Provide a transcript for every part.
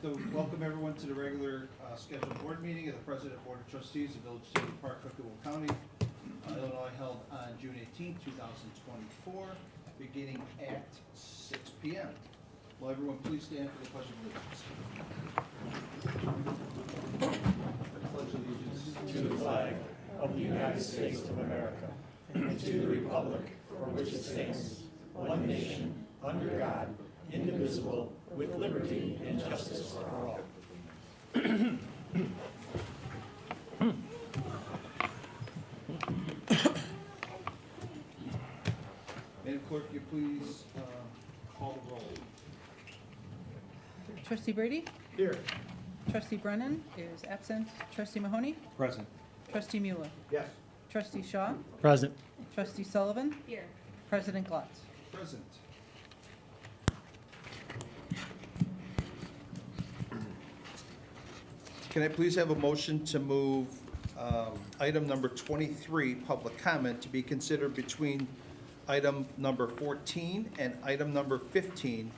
I'd like to welcome everyone to the regular scheduled board meeting of the President Board of Trustees of Village City Park, Cookeville County, Illinois, held on June 18, 2024, beginning at 6 p.m. Will everyone please stand for the Pledge of Allegiance? Pledge allegiance to the flag of the United States of America and to the republic for which it stands, one nation, under God, indivisible, with liberty and justice for all. Madam Clerk, you please call the roll. Trustee Brady? Here. Trustee Brennan is absent. Trustee Mahoney? Present. Trustee Mueller? Yes. Trustee Shaw? Present. Trustee Sullivan? Here. President Glotz? Present. Can I please have a motion to move item number 23, public comment, to be considered between item number 14 and item number 15,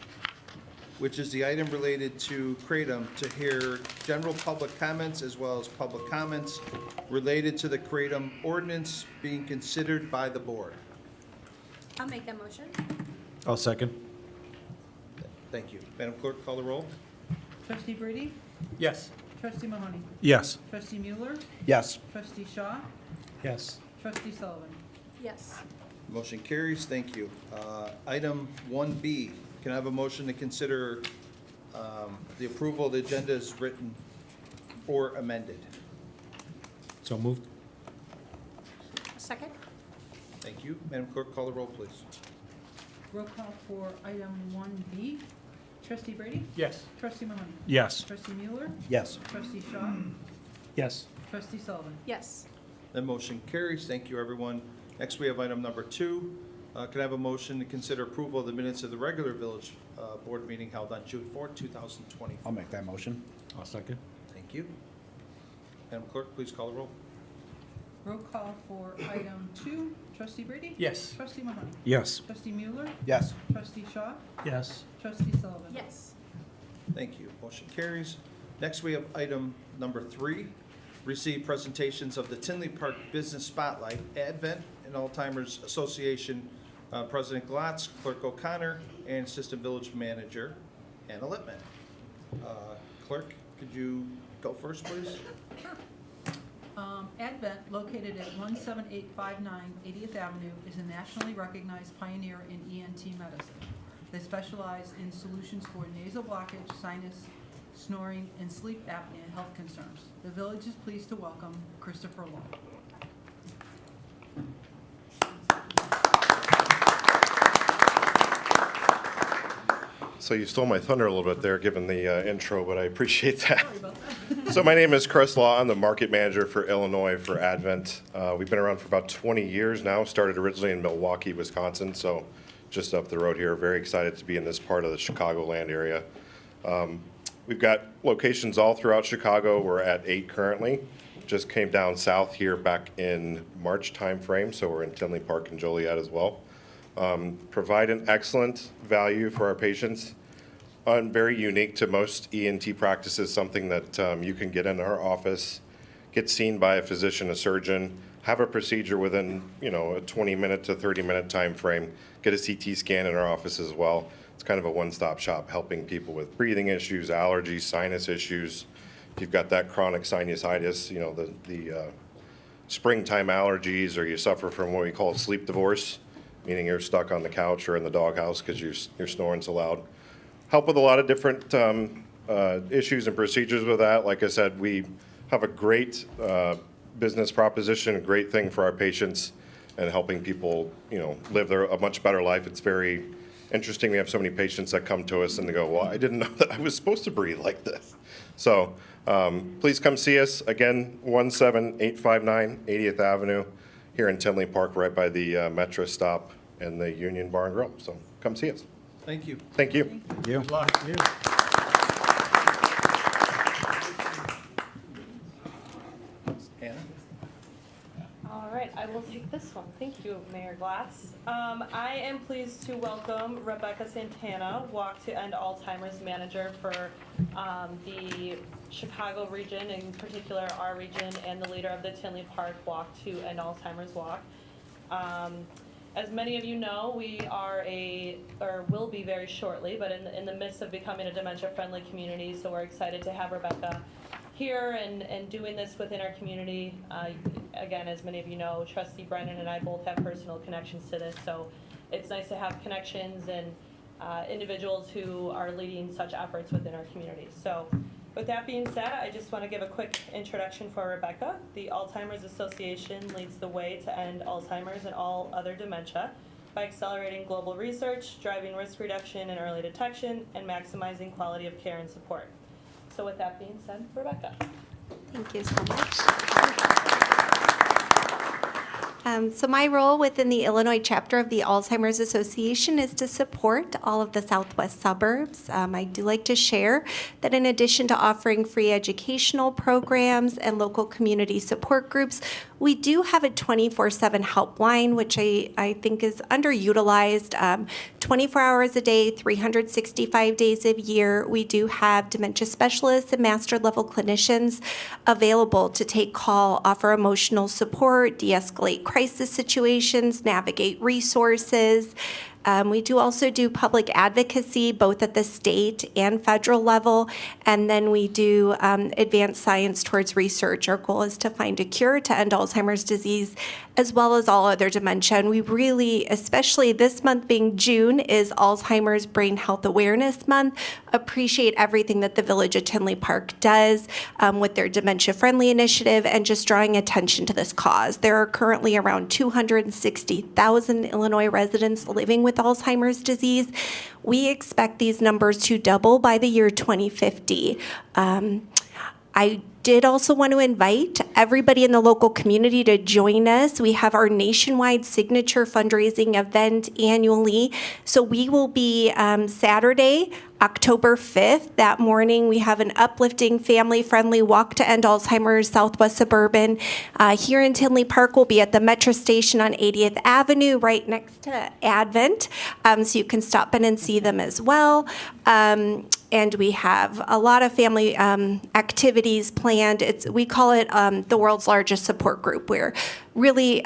which is the item related to Kratom, to hear general public comments as well as public comments related to the Kratom ordinance being considered by the board. I'll make that motion. I'll second. Thank you. Madam Clerk, call the roll. Trustee Brady? Yes. Trustee Mahoney? Yes. Trustee Mueller? Yes. Trustee Shaw? Yes. Trustee Sullivan? Yes. Motion carries. Thank you. Item 1B, can I have a motion to consider the approval of the agenda as written or amended? So moved. Second? Thank you. Madam Clerk, call the roll, please. Roll call for item 1B. Trustee Brady? Yes. Trustee Mahoney? Yes. Trustee Mueller? Yes. Trustee Shaw? Yes. Trustee Sullivan? Yes. That motion carries. Thank you, everyone. Next, we have item number 2. Can I have a motion to consider approval of the minutes of the regular village board meeting held on June 4, 2020? I'll make that motion. I'll second. Thank you. Madam Clerk, please call the roll. Roll call for item 2. Trustee Brady? Yes. Trustee Mahoney? Yes. Trustee Mueller? Yes. Trustee Shaw? Yes. Trustee Sullivan? Yes. Thank you. Motion carries. Next, we have item number 3. Receive presentations of the Tinley Park Business Spotlight, Advent and Alzheimer's Association, President Glotz, Clerk O'Connor, and Assistant Village Manager Anna Lippman. Clerk, could you go first, please? Advent, located at 17859 80th Avenue, is a nationally recognized pioneer in ENT medicine. They specialize in solutions for nasal blockage, sinus, snoring, and sleep apnea health concerns. The village is pleased to welcome Christopher Long. So you stole my thunder a little bit there, given the intro, but I appreciate that. Sorry about that. So my name is Chris Law. I'm the market manager for Illinois for Advent. We've been around for about 20 years now. Started originally in Milwaukee, Wisconsin, so just up the road here. Very excited to be in this part of the Chicagoland area. We've got locations all throughout Chicago. We're at 8 currently. Just came down south here back in March timeframe, so we're in Tinley Park and Joliet as well. Provide an excellent value for our patients. Very unique to most ENT practices, something that you can get in our office, get seen by a physician, a surgeon, have a procedure within a 20-minute to 30-minute time frame, get a CT scan in our office as well. It's kind of a one-stop shop, helping people with breathing issues, allergies, sinus issues. If you've got that chronic sinusitis, the springtime allergies, or you suffer from what we call sleep divorce, meaning you're stuck on the couch or in the doghouse because you're snoring so loud. Help with a lot of different issues and procedures with that. Like I said, we have a great business proposition, a great thing for our patients, and helping people, live a much better life. It's very interesting. We have so many patients that come to us and they go, well, I didn't know that I was supposed to breathe like this. So please come see us. Again, 17859 80th Avenue here in Tinley Park, right by the Metro stop and the Union Bar and Grill. So come see us. Thank you. Thank you. Thank you. Anna? All right, I will take this Well, thank you, Mayor Glass. I am pleased to welcome Rebecca Santana, Walk to End Alzheimer's Manager for the Chicago region, in particular our region, and the leader of the Tinley Park Walk to End Alzheimer's Walk. As many of you know, we are or will be very shortly, but in the midst of becoming a dementia-friendly community, so we're excited to have Rebecca here and doing this within our community. Again, as many of you know, Trustee Brennan and I both have personal connections to this, so it's nice to have connections and individuals who are leading such efforts within our community. So with that being said, I just want to give a quick introduction for Rebecca. The Alzheimer's Association leads the way to end Alzheimer's and all other dementia by accelerating global research, driving risk reduction and early detection, and maximizing quality of care and support. So with that being said, Rebecca. Thank you so much. So my role within the Illinois chapter of the Alzheimer's Association is to support all of the southwest suburbs. I do like to share that in addition to offering free educational programs and local community support groups, we do have a 24/7 helpline, which I think is underutilized. 24 hours a day, 365 days a year. We do have dementia specialists and master level clinicians available to take call, offer emotional support, de-escalate crisis situations, navigate resources. We do also do public advocacy, both at the state and federal level, and then we do advanced science towards research. Our goal is to find a cure to end Alzheimer's disease, as well as all other dementia. And we really, especially this month being June, is Alzheimer's Brain Health Awareness Month, appreciate everything that the Village of Tinley Park does with their dementia-friendly initiative and just drawing attention to this cause. There are currently around 260,000 Illinois residents living with Alzheimer's disease. We expect these numbers to double by the year 2050. I did also want to invite everybody in the local community to join us. We have our nationwide signature fundraising event annually. So we will be Saturday, October 5th. That morning, we have an uplifting, family-friendly walk to end Alzheimer's Southwest Suburban. Here in Tinley Park, we'll be at the Metro Station on 80th Avenue, right next to Advent. So you can stop in and see them as well. And we have a lot of family activities planned. We call it the world's largest support group, where really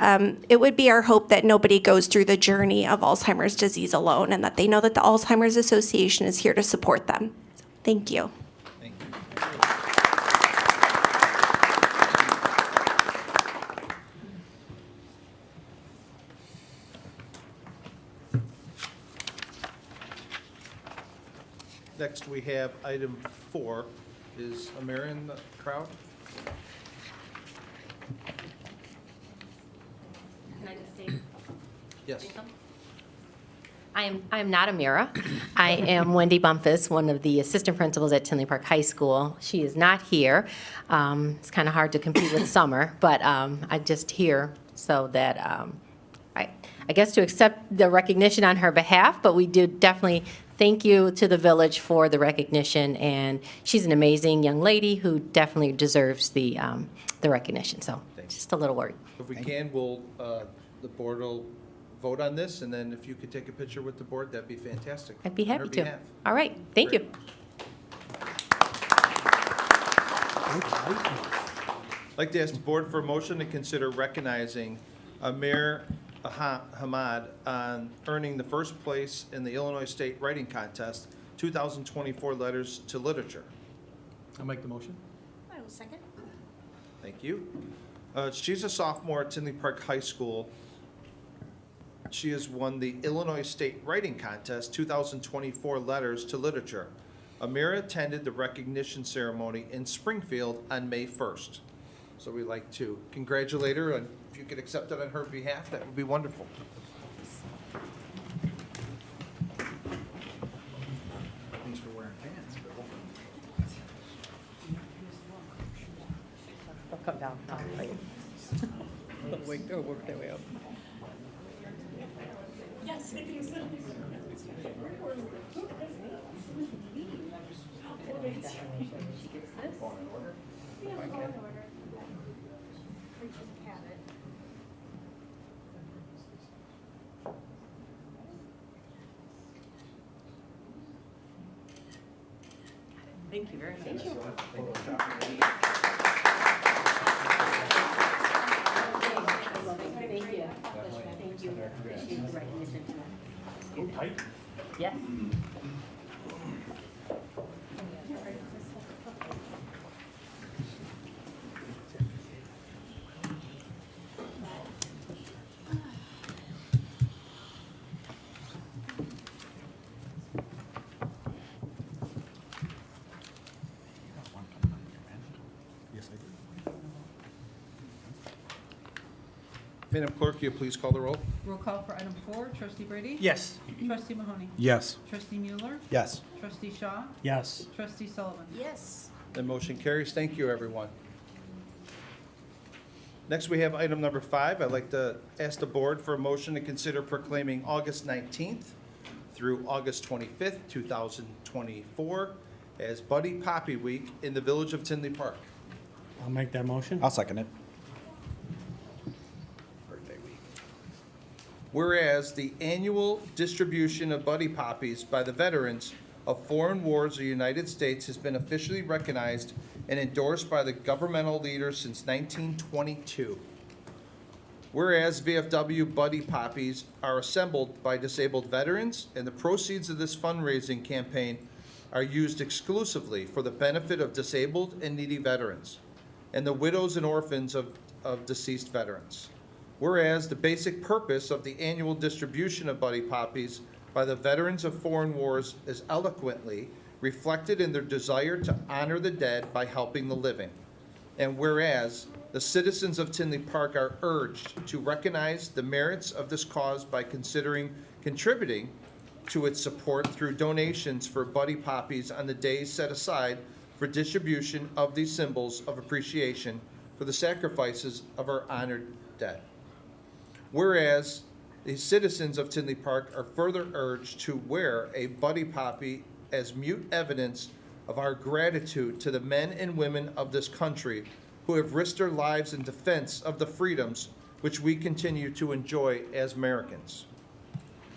it would be our hope that nobody goes through the journey of Alzheimer's disease alone, and that they know that the Alzheimer's Association is here to support them. So, thank you. Thank you. Next, we have item 4. Is Amira in the crowd? Can I just say Yes. something? I'm not Amira. I am Wendy Bumpus, one of the assistant principals at Tinley Park High School. She is not here. It's kind of hard to compete with Summer, but I'm just here so that I guess to accept the recognition on her behalf, but we do definitely thank you to the village for the recognition, and she's an amazing young lady who definitely deserves the recognition, so just a little word. If we can, we'll, the board will vote on this, and then if you could take a picture with the board, that'd be fantastic. I'd be on her happy to. behalf. All right, thank you. I'd like to ask the board for a motion to consider recognizing Amir Hamad on earning the first place in the Illinois State Writing Contest 2024 Letters to Literature. I'll make the motion. I will second. Thank you. She's a sophomore at Tinley Park High School. She has won the Illinois State Writing Contest 2024 Letters to Literature. Amira attended the recognition ceremony in Springfield on May 1st. So we'd like to congratulate her, and if you could accept it on her behalf, that would be wonderful. Thanks for wearing pants, Bill. They'll come down. They'll work their way up. Yes, I think so. Thank you very much. Thank you. Thank you. Appreciate the recognition tonight. Yes. Madam Clerk, will you please call the roll? Roll call for item 4, trustee Brady? Yes. Trustee Mahoney? Yes. Trustee Mueller? Yes. Trustee Shaw? Yes. Trustee Sullivan? Yes. The motion carries. Thank you, everyone. Next, we have item number 5. I'd like to ask the board for a motion to consider proclaiming August 19th through August 25th, 2024 as Buddy Poppy Week in the Village of Tinley Park. I'll make that motion. I'll second it. Whereas the annual distribution of Buddy Poppies by the veterans of foreign wars of the United States has been officially recognized and endorsed by the governmental leaders since 1922. Whereas VFW Buddy Poppies are assembled by disabled veterans, and the proceeds of this fundraising campaign are used exclusively for the benefit of disabled and needy veterans and the widows and orphans of deceased veterans. Whereas the basic purpose of the annual distribution of Buddy Poppies by the veterans of foreign wars is eloquently reflected in their desire to honor the dead by helping the living. And whereas the citizens of Tinley Park are urged to recognize the merits of this cause by contributing to its support through donations for Buddy Poppies on the days set aside for distribution of these symbols of appreciation for the sacrifices of our honored dead. Whereas the citizens of Tinley Park are further urged to wear a Buddy Poppy as mute evidence of our gratitude to the men and women of this country who have risked their lives in defense of the freedoms which we continue to enjoy as Americans.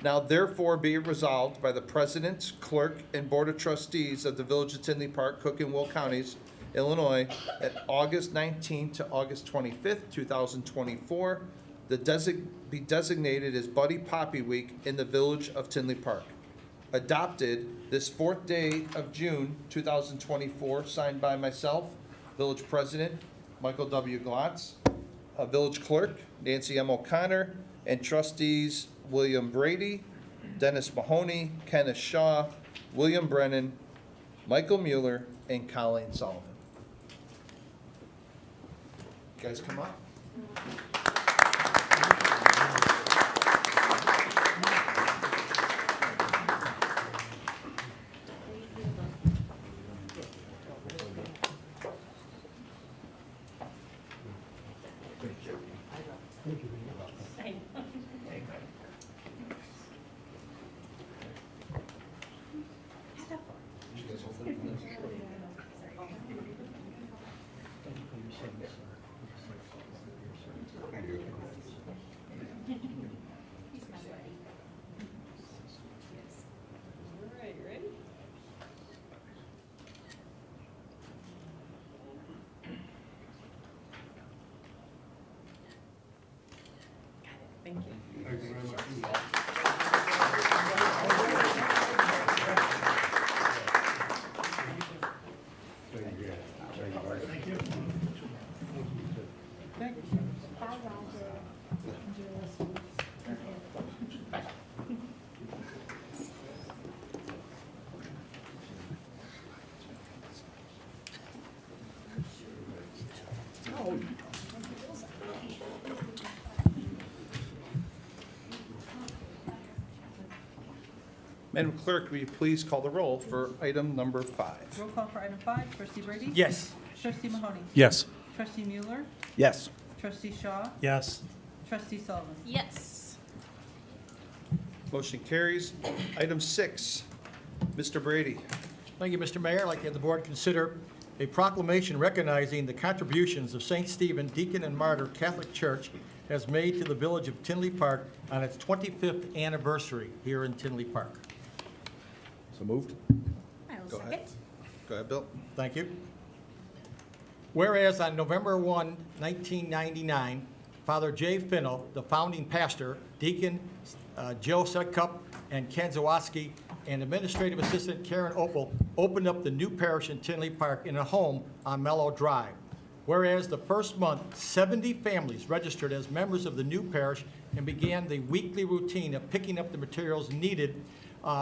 Now therefore be it resolved by the President, Clerk, and Board of Trustees of the Village of Tinley Park, Cook and Will Counties, Illinois, that August 19th to August 25th, 2024, be designated as Buddy Poppy Week in the Village of Tinley Park. Adopted this 4th day of June 2024, signed by myself, Village President Michael W. Glotz, Village Clerk Nancy M. O'Connor, and Trustees William Brady, Dennis Mahoney, Kenneth Shaw, William Brennan, Michael Mueller, and Colleen Sullivan. You guys come up. Thank you. Madam Clerk, will you please call the roll for item number 5? Roll call for item 5, trustee Brady? Yes. Trustee Mahoney? Yes. Trustee Mueller? Yes. Trustee Shaw? Yes. Trustee Sullivan? Yes. Motion carries. Item 6, Mr. Brady. Thank you, Mr. Mayor. I'd like to have the board consider a proclamation recognizing the contributions of St. Stephen Deacon and Martyr Catholic Church has made to the Village of Tinley Park on its 25th anniversary here in Tinley Park. So moved. I will Go second. ahead. Go ahead, Bill. Thank you. Whereas on November 1, 1999, Father Jay Finnell, the founding pastor, Deacon Joe Sutcup, and Ken Zawoski, and Administrative Assistant Karen Opel opened up the new parish in Tinley Park in a home on Mellow Drive. Whereas the first month, 70 families registered as members of the new parish and began the weekly routine of picking up the materials needed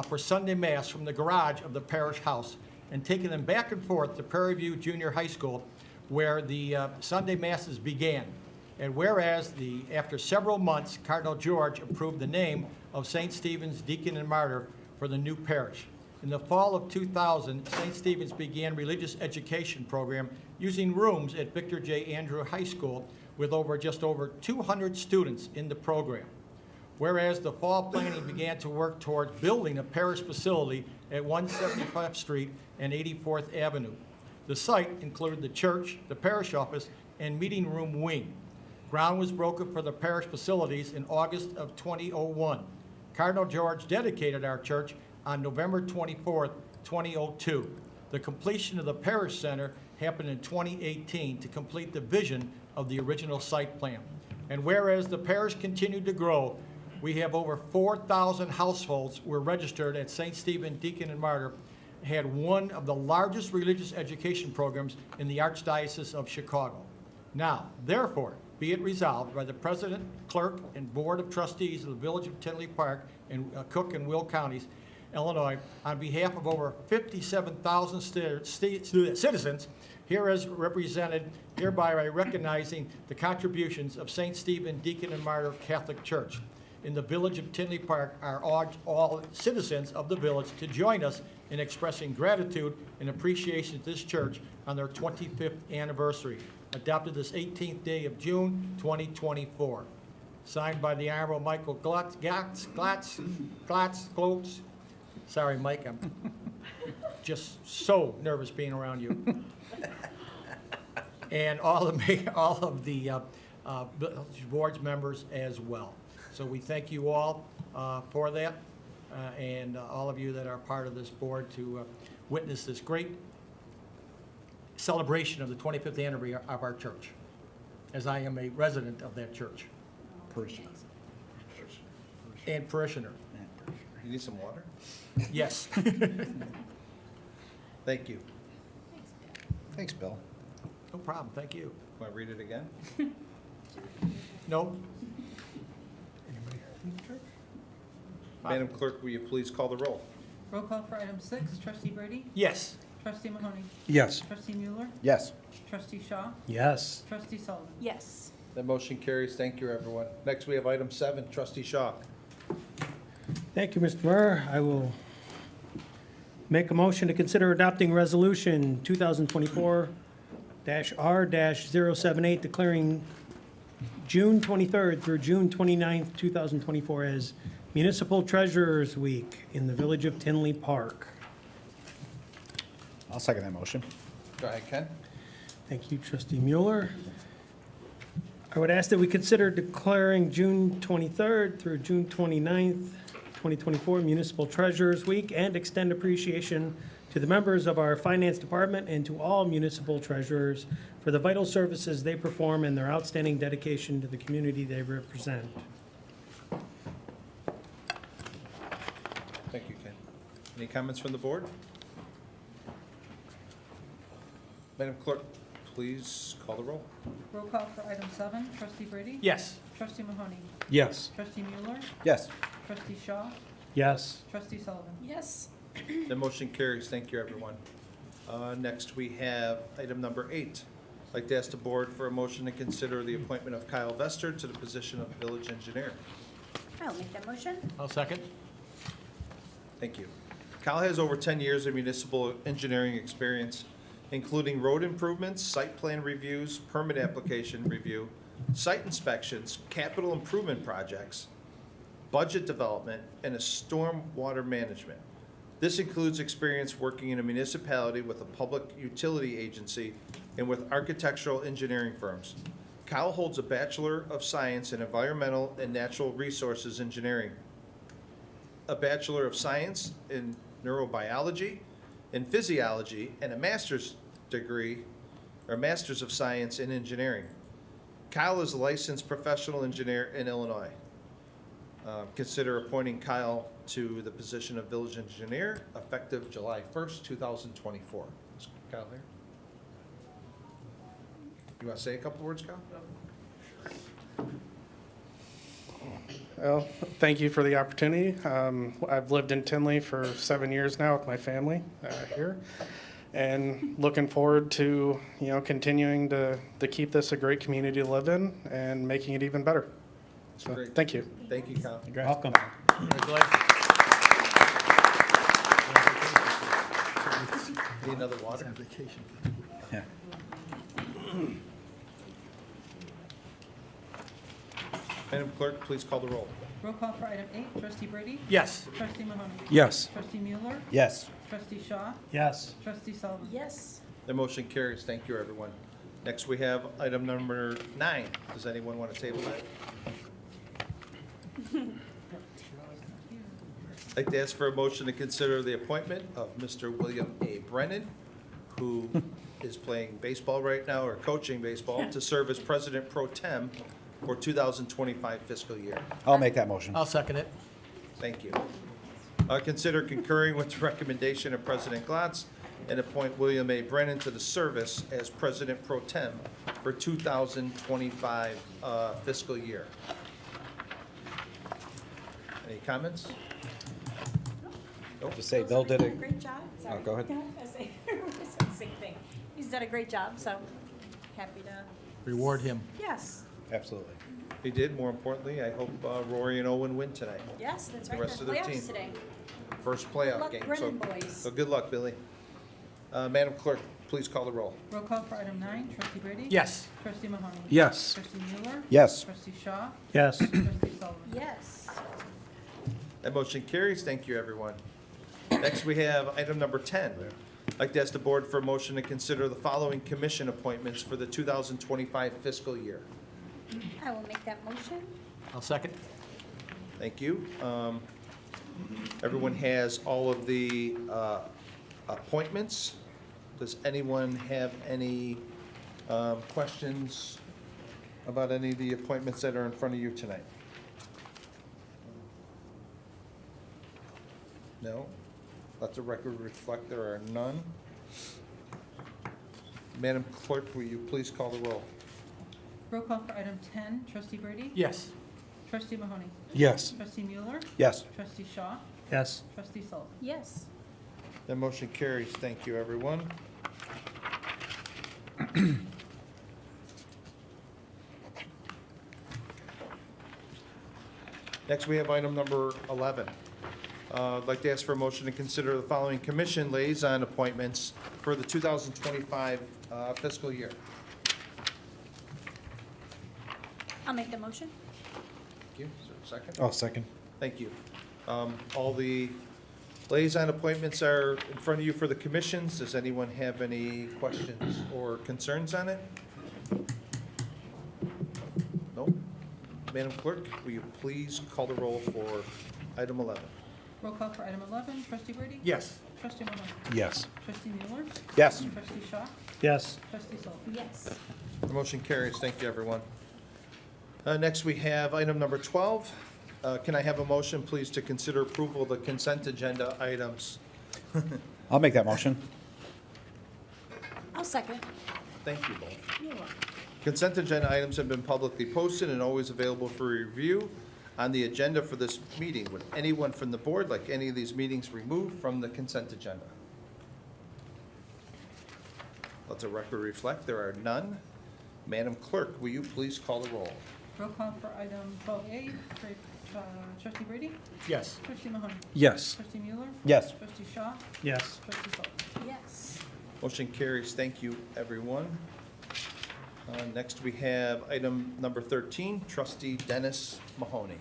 for Sunday Mass from the garage of the parish house and taking them back and forth to Prairie View Junior High School, where the Sunday Masses began. And whereas after several months, Cardinal George approved the name of St. Stephen's Deacon and Martyr for the new parish. In the fall of 2000, St. Stephen's began religious education program using rooms at Victor J. Andrew High School with just over 200 students in the program. Whereas the fall planning began to work towards building a parish facility at 175th Street and 84th Avenue. The site included the church, the parish office, and meeting room wing. Ground was broken for the parish facilities in August of 2001. Cardinal George dedicated our church on November 24th, 2002. The completion of the parish center happened in 2018 to complete the vision of the original site plan. And whereas the parish continued to grow, we have over 4,000 households were registered at St. Stephen Deacon and Martyr, had one of the largest religious education programs in the Archdiocese of Chicago. Now, therefore, be it resolved by the President, Clerk, and Board of Trustees of the Village of Tinley Park and Cook and Will Counties, Illinois, on behalf of over 57,000 citizens, here as represented hereby by recognizing the contributions of St. Stephen Deacon and Martyr Catholic Church in the Village of Tinley Park, are all citizens of the village to join us in expressing gratitude and appreciation to this church on their 25th anniversary, adopted this 18th day of June, 2024. Signed by the Honorable Michael Glotz. Sorry, Mike, I'm just so nervous being around you. And all of the board's members as well. So we thank you all for that, and all of you that are part of this board to witness this great celebration of the 25th anniversary of our church, as I am a resident of that church. Parishioner. And parishioner. You need some water? Yes. Thank you. Thanks, Bill. No problem, thank you. Want to read it again? No? Madam Clerk, will you please call the roll? Roll call for item 6, trustee Brady? Yes. Trustee Mahoney? Yes. Trustee Mueller? Yes. Trustee Shaw? Yes. Trustee Sullivan? Yes. That motion carries. Thank you, everyone. Next, we have item 7, trustee Shaw. Thank you, Mr. Mayor. I will make a motion to consider adopting resolution 2024-R-078 declaring June 23rd through June 29th, 2024 as Municipal Treasurers Week in the Village of Tinley Park. I'll second that motion. Go ahead, Ken. Thank you, trustee Mueller. I would ask that we consider declaring June 23rd through June 29th, 2024 Municipal Treasurers Week and extend appreciation to the members of our finance department and to all municipal treasurers for the vital services they perform and their outstanding dedication to the community they represent. Thank you, Ken. Any comments from the board? Madam Clerk, please call the roll. Roll call for item 7, trustee Brady? Yes. Trustee Mahoney? Yes. Trustee Mueller? Yes. Trustee Shaw? Yes. Trustee Sullivan? Yes. The motion carries. Thank you, everyone. Next, we have item number 8. I'd like to ask the board for a motion to consider the appointment of Kyle Vester to the position of village engineer. I'll make that motion. I'll second. Thank you. Kyle has over 10 years of municipal engineering experience, including road improvements, site plan reviews, permit application review, site inspections, capital improvement projects, budget development, and a stormwater management. This includes experience working in a municipality with a public utility agency and with architectural engineering firms. Kyle holds a Bachelor of Science in Environmental and Natural Resources Engineering, a Bachelor of Science in Neurobiology, in physiology and a master's degree or master's of science in engineering. Kyle is a licensed professional engineer in Illinois. Consider appointing Kyle to the position of village engineer effective July 1st, 2024. Is Kyle here? You want to say a couple words, Kyle? Well, thank you for the opportunity. I've lived in Tinley for 7 years now with my family here, and looking forward to continuing to keep this a great community to live in and making it even better. So, Great. thank you. Thank you, Kyle. Welcome. Need another water? Madam Clerk, please call the roll. Roll call for item 8, trustee Brady? Yes. Trustee Mahoney? Yes. Trustee Mueller? Yes. Trustee Shaw? Yes. Trustee Sullivan? Yes. The motion carries. Thank you, everyone. Next, we have item number 9. Does anyone want to table that? I'd like to ask for a motion to consider the appointment of Mr. William A. Brennan, who is playing baseball right now, or coaching baseball, to serve as President Pro Tem for 2025 fiscal year. I'll make that motion. I'll second it. Thank you. Consider concurring with the recommendation of President Glotz and appoint William A. Brennan to the service as President Pro Tem for 2025 fiscal year. Any comments? Nope. Just say Bill did a, Great job. Sorry. go ahead. No, I say the same thing. He's done a great job, so happy to, Reward him. yes, absolutely. He did. More importantly, I hope Rory and Owen win tonight. yes, that's The right. rest There's of the team. playoffs today. First Good playoff luck, game. Brennan boys. So good luck, Billy. Madam Clerk, please call the roll. Roll call for item 9, trustee Brady? Yes. Trustee Mahoney? Yes. Trustee Mueller? Yes. Trustee Shaw? Yes. Trustee Sullivan? Yes. That motion carries. Thank you, everyone. Next, we have item number 10. I'd like to ask the board for a motion to consider the following commission appointments for the 2025 fiscal year. I will make that motion. I'll second. Thank you. Everyone has all of the appointments. Does anyone have any questions about any of the appointments that are in front of you tonight? No? Let the record reflect there are none. Madam Clerk, will you please call the roll? Roll call for item 10, trustee Brady? Yes. Trustee Mahoney? Yes. Trustee Mueller? Yes. Trustee Shaw? Yes. Trustee Sullivan? Yes. That motion carries. Thank you, everyone. Next, we have item number 11. I'd like to ask for a motion to consider the following commission liaison appointments for the 2025 fiscal year. I'll make the motion. Thank you. Is there a second? I'll second. Thank you. All the liaison appointments are in front of you for the commissions. Does anyone have any questions or concerns on it? No? Madam Clerk, will you please call the roll for item 11? Roll call for item 11, trustee Brady? Yes. Trustee Mahoney? Yes. Trustee Mueller? Yes. Trustee Shaw? Yes. Trustee Sullivan? Yes. The motion carries. Thank you, everyone. Next, we have item number 12. Can I have a motion, please, to consider approval of the consent agenda items? I'll make that motion. I'll second. Thank you both. You're welcome. Consent agenda items have been publicly posted and always available for review on the agenda for this meeting. Would anyone from the board like any of these meetings removed from the consent agenda? Let the record reflect there are none. Madam Clerk, will you please call the roll? Roll call for item 12A, trustee Brady? Yes. Trustee Mahoney? Yes. Trustee Mueller? Yes. Trustee Shaw? Yes. Trustee Sullivan? Yes. Motion carries. Thank you, everyone. Next, we have item number 13, trustee Dennis Mahoney.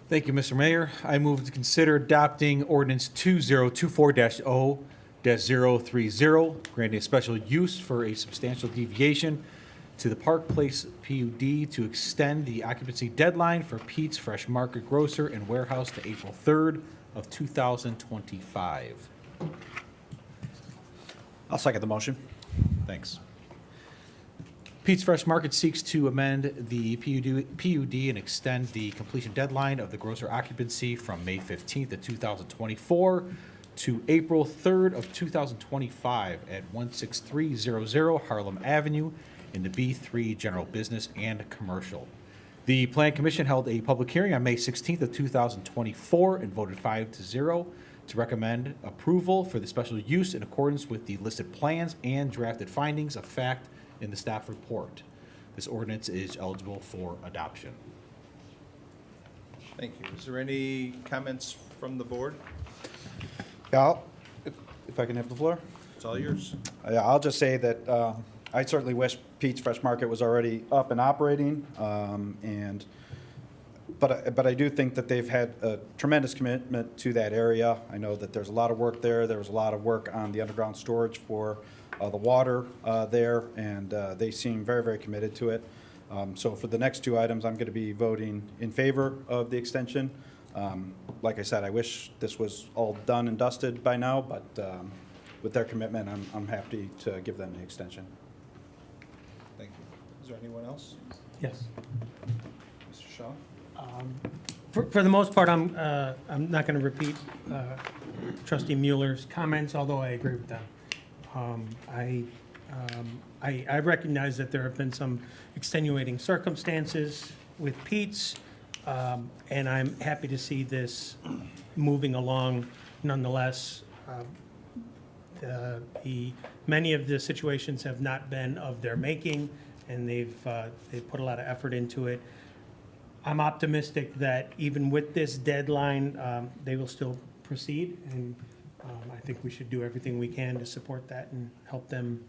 Thank you, Mr. Mayor. I move to consider adopting ordinance 2024-0-030, granting a special use for a substantial deviation to the Park Place PUD to extend the occupancy deadline for Pete's Fresh Market Grocer and Warehouse to April 3rd of 2025. I'll second the motion. Thanks. Pete's Fresh Market seeks to amend the PUD and extend the completion deadline of the grocer occupancy from May 15th of 2024 to April 3rd of 2025 at 16300 Harlem Avenue in the B3 General Business and Commercial. The Plan Commission held a public hearing on May 16th of 2024 and voted 5-0 to recommend approval for the special use in accordance with the listed plans and drafted findings of fact in the staff report. This ordinance is eligible for adoption. Thank you. Is there any comments from the board? Yeah, if I can have the floor? It's all yours. Yeah, I'll just say that I certainly wish Pete's Fresh Market was already up and operating, but I do think that they've had a tremendous commitment to that area. I know that there's a lot of work there. There was a lot of work on the underground storage for the water there, and they seem very, very committed to it. So for the next two items, I'm going to be voting in favor of the extension. Like I said, I wish this was all done and dusted by now, but with their commitment, I'm happy to give them the extension. Thank you. Is there anyone else? Yes. Mr. Shaw? For the most part, I'm not going to repeat Trustee Mueller's comments, although I agree with them. I recognize that there have been some extenuating circumstances with Pete's, and I'm happy to see this moving along nonetheless. Many of the situations have not been of their making, and they've put a lot of effort into it. I'm optimistic that even with this deadline, they will still proceed, and I think we should do everything we can to support that and help them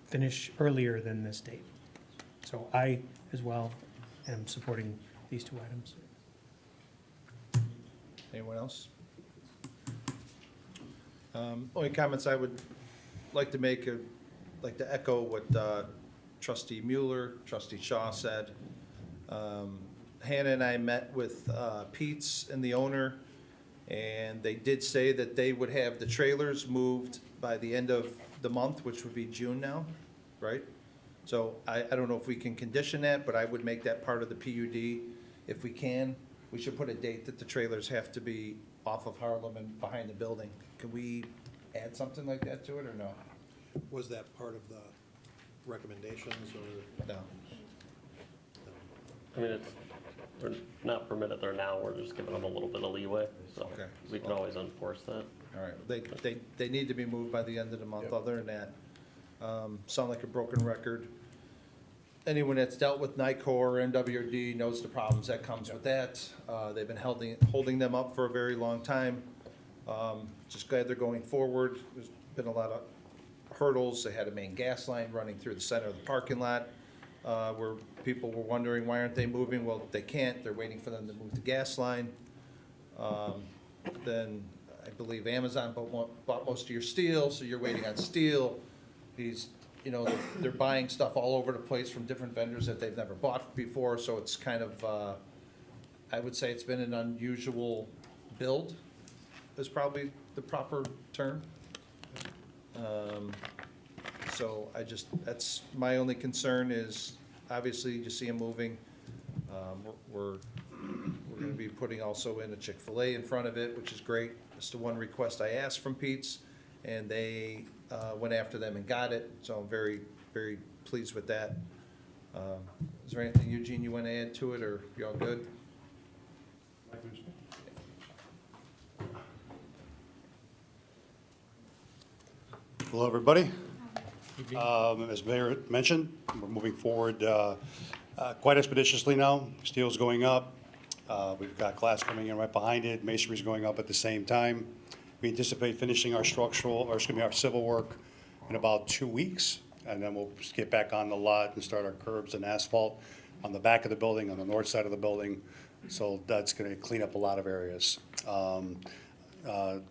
finish earlier than this date. So I, as well, am supporting these two items. Anyone else? Only comments I would like to make, like to echo what Trustee Mueller, Trustee Shaw said. Hannah and I met with Pete's and the owner, and they did say that they would have the trailers moved by the end of the month, which would be June now, right? So I don't know if we can condition that, but I would make that part of the PUD if we can. We should put a date that the trailers have to be off of Harlem and behind the building. Can we add something like that to it, or no? Was that part of the recommendations, or? No. I mean, they're not permitted there now, we're just giving them a little bit of leeway, so Okay. we can always enforce that. All right, they need to be moved by the end of the month. Other than that, sound like a broken record. Anyone that's dealt with NICOR or NWRD knows the problems that comes with that. They've been holding them up for a very long time. Just glad they're going forward. There's been a lot of hurdles. They had a main gas line running through the center of the parking lot, where people were wondering, why aren't they moving? Well, they can't. They're waiting for them to move the gas line. Then I believe Amazon bought most of your steel, so you're waiting on steel. They're buying stuff all over the place from different vendors that they've never bought before, so it's kind of, I would say it's been an unusual build, is probably the proper term. So that's my only concern is, obviously, you see them moving. We're going to be putting also in a Chick-fil-A in front of it, which is great. It's the one request I asked from Pete's, and they went after them and got it, so I'm very, very pleased with that. Is there anything, Eugene, you want to add to it, or you all good? Hello, everybody. As Mayor mentioned, we're moving forward quite expeditiously now. Steel's going up. We've got glass coming in right behind it. Masonry's going up at the same time. We anticipate finishing our our civil work in about 2 weeks, and then we'll just get back on the lot and start our curbs and asphalt on the back of the building, on the north side of the building. So that's going to clean up a lot of areas.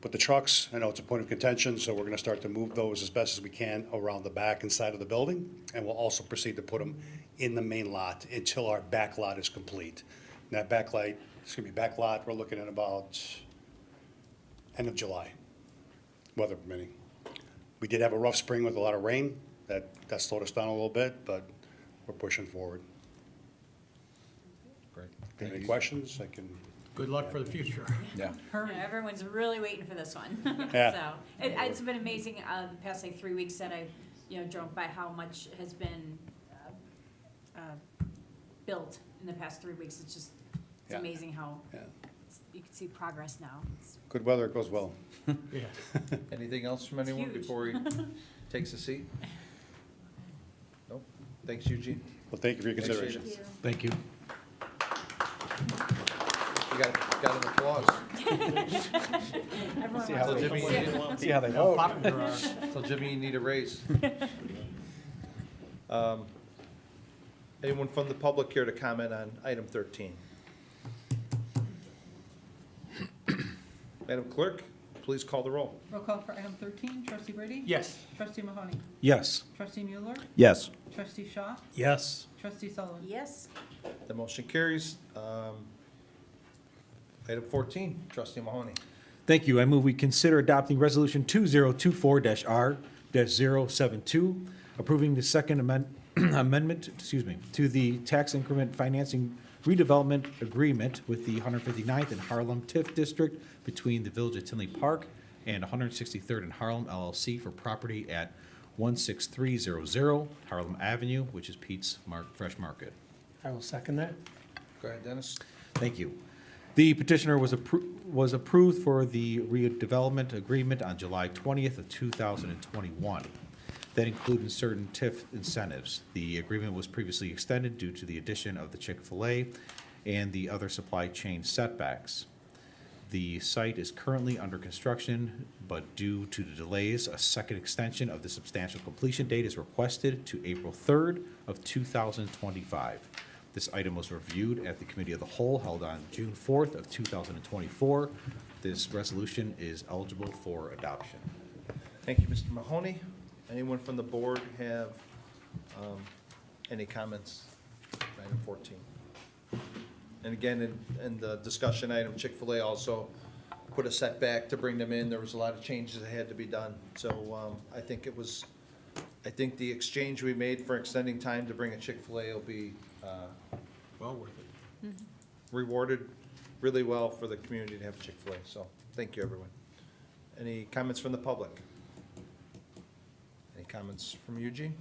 With the trucks, I know it's a point of contention, so we're going to start to move those as best as we can around the back and side of the building, and we'll also proceed to put them in the main lot until our back lot is complete. And that back lot, it's going to be back lot, we're looking at about end of July, weather permitting. We did have a rough spring with a lot of rain. That slowed us down a little bit, but we're pushing forward. Great. If you have any questions, I can. Good luck for the future. Yeah. Hurry. Everyone's really waiting for this one. Yeah. So, it's been amazing, the past like 3 weeks that I've, drove by how much has been, built in the past 3 weeks. It's just, it's Yeah. amazing how Yeah. you can see progress now. It's Good weather, it goes well. Yeah. Anything else from anyone huge. before he takes a seat? Nope. Thanks, Eugene. Well, thank you for your Appreciate consideration. it. Thank you. You got an applause. Everyone See wants how to they, Jimmy, sit. see how they How vote. popular are. Tell Jimmy you need a raise. Anyone from the public here to comment on item 13? Madam Clerk, please call the roll. Roll call for item 13, trustee Brady? Yes. Trustee Mahoney? Yes. Trustee Mueller? Yes. Trustee Shaw? Yes. Trustee Sullivan? Yes. The motion carries. Item 14, trustee Mahoney. Thank you. I move we consider adopting Resolution 2024-R-072, approving the second amendment, to the tax increment financing redevelopment agreement with the 159th and Harlem TIF District between the Village of Tinley Park and 163rd and Harlem LLC for property at 16300 Harlem Avenue, which is Pete's Fresh Market. I will second that. Go ahead, Dennis. Thank you. The petitioner was approved for the redevelopment agreement on July 20th of 2021. That included certain TIF incentives. The agreement was previously extended due to the addition of the Chick-fil-A and the other supply chain setbacks. The site is currently under construction, but due to the delays, a second extension of the substantial completion date is requested to April 3rd of 2025. This item was reviewed at the Committee of the Whole held on June 4th of 2024. This resolution is eligible for adoption. Thank you, Mr. Mahoney. Anyone from the board have any comments? Item 14. And again, in the discussion item, Chick-fil-A also put a setback to bring them in. There was a lot of changes that had to be done. So I think the exchange we made for extending time to bring a Chick-fil-A will be Well worth it. rewarded really well for the community to have Chick-fil-A. So thank you, everyone. Any comments from the public? Any comments from Eugene?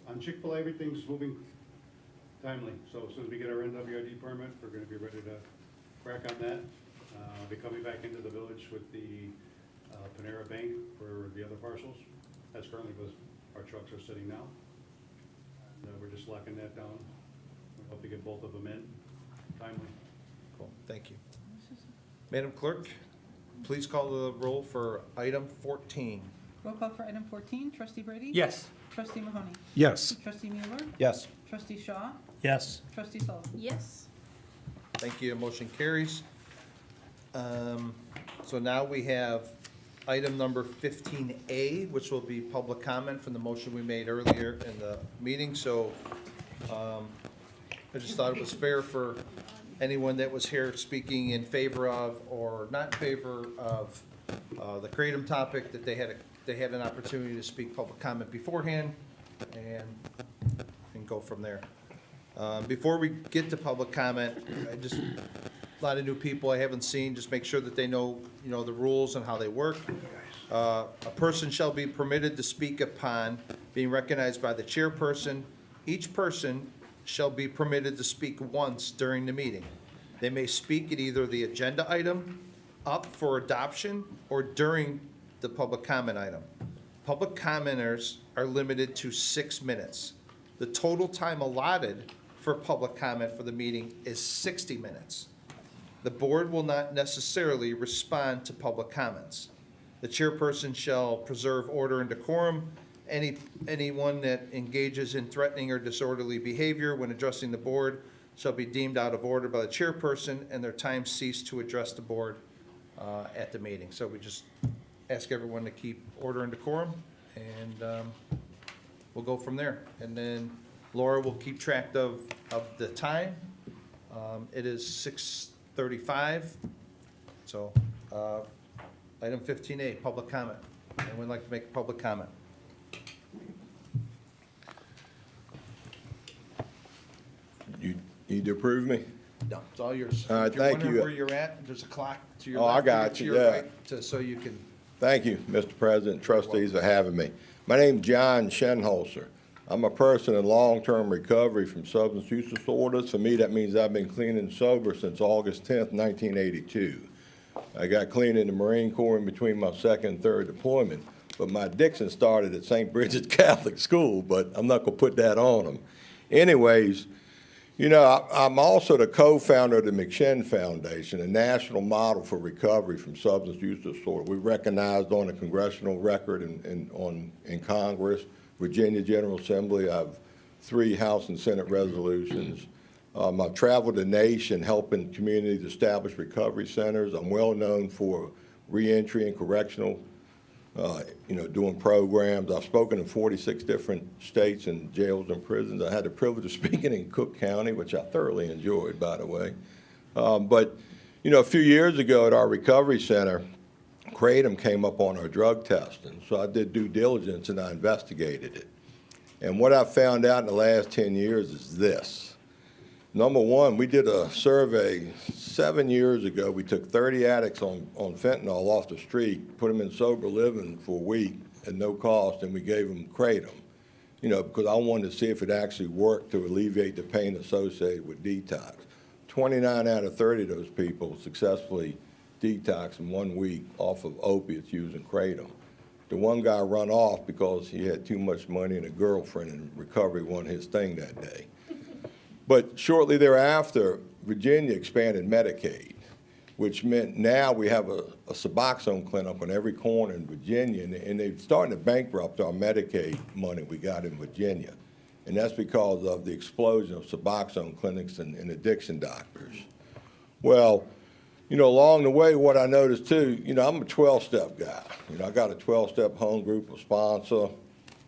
On Chick-fil-A, everything's moving timely, so as soon as we get our NWID permit, we're gonna be ready to crack on that. I'll be coming back into the village with the Panera Bank for the other parcels. That's currently where our trucks are sitting now. And we're just locking that down. We hope to get both of them in timely. Cool, thank you. Madam Clerk, please call the roll for item 14. Roll call for item 14, trustee Brady? Yes. Trustee Mahoney? Yes. Trustee Mueller? Yes. Trustee Shaw? Yes. Trustee Sullivan? Yes. Thank you, motion carries. So now we have item number 15A, which will be public comment from the motion we made earlier in the meeting. So I just thought it was fair for anyone that was here speaking in favor of or not in favor of the Kratom topic, that they had an opportunity to speak public comment beforehand and go from there. Before we get to public comment, a lot of new people I haven't seen, just make sure that they know, the rules and how they work. A person shall be permitted to speak upon being recognized by the chairperson. Each person shall be permitted to speak once during the meeting. They may speak at either the agenda item, up for adoption, or during the public comment item. Public commenters are limited to 6 minutes. The total time allotted for public comment for the meeting is 60 minutes. The board will not necessarily respond to public comments. The chairperson shall preserve order and decorum. Anyone that engages in threatening or disorderly behavior when addressing the board shall be deemed out of order by the chairperson, and their time cease to address the board at the meeting. So we just ask everyone to keep order and decorum, and we'll go from there. And then Laura will keep track of the time. It is 6:35. So Item 15A, public comment. Anyone like to make a public comment? You need to approve me? No, it's all yours. All right, If you're thank wondering you. where you're at, there's a clock to your Oh, I left. got to you, your yeah. right, so you can. Thank you, Mr. President, trustees for having me. My name's John Schenholzer. I'm a person in long-term recovery from substance use disorders. For me, that means I've been clean and sober since August 10th, 1982. I got clean in the Marine Corps in between my second and third deployment, but my addiction started at St. Bridget's Catholic School, but I'm not gonna put that on them. Anyways, you know, I'm also the co-founder of the McShin Foundation, a national model for recovery from substance use disorder. We recognized on the congressional record in Congress, Virginia General Assembly. I have 3 House and Senate resolutions. I've traveled the nation helping communities establish recovery centers. I'm well known for reentry and correctional, doing programs. I've spoken in 46 different states and jails and prisons. I had the privilege of speaking in Cook County, which I thoroughly enjoyed, by the way. But, a few years ago at our recovery center, Kratom came up on our drug testing. So I did due diligence and I investigated it. And what I found out in the last 10 years is this. Number one, we did a survey 7 years ago. We took 30 addicts on fentanyl off the street, put them in sober living for a week at no cost, and we gave them Kratom, because I wanted to see if it actually worked to alleviate the pain associated with detox. 29 out of 30 of those people successfully detoxed in 1 week off of opiates using Kratom. The one guy run off because he had too much money and a girlfriend, and recovery wasn't his thing that day. But shortly thereafter, Virginia expanded Medicaid, which meant now we have a Suboxone clinic on every corner in Virginia, and they're starting to bankrupt our Medicaid money we got in Virginia. And that's because of the explosion of Suboxone clinics and addiction doctors. Well, along the way, what I noticed too, I'm a 12-step guy. I got a 12-step home group, a sponsor.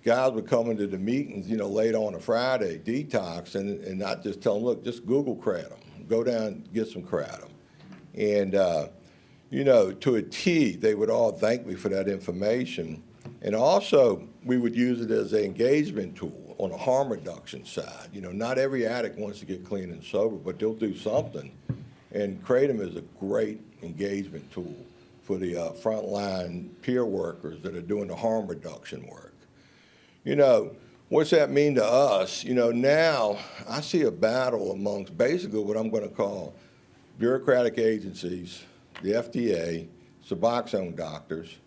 Guys would come into the meetings, late on a Friday, detox, and I just tell them, look, just Google Kratom. Go down, get some Kratom. And, to a T, they would all thank me for that information. And also, we would use it as an engagement tool on a harm reduction side. Not every addict wants to get clean and sober, but they'll do something. And Kratom is a great engagement tool for the frontline peer workers that are doing the harm reduction work. What's that mean to us? Now I see a battle amongst basically what I'm going to call bureaucratic agencies, the FDA, Suboxone doctors,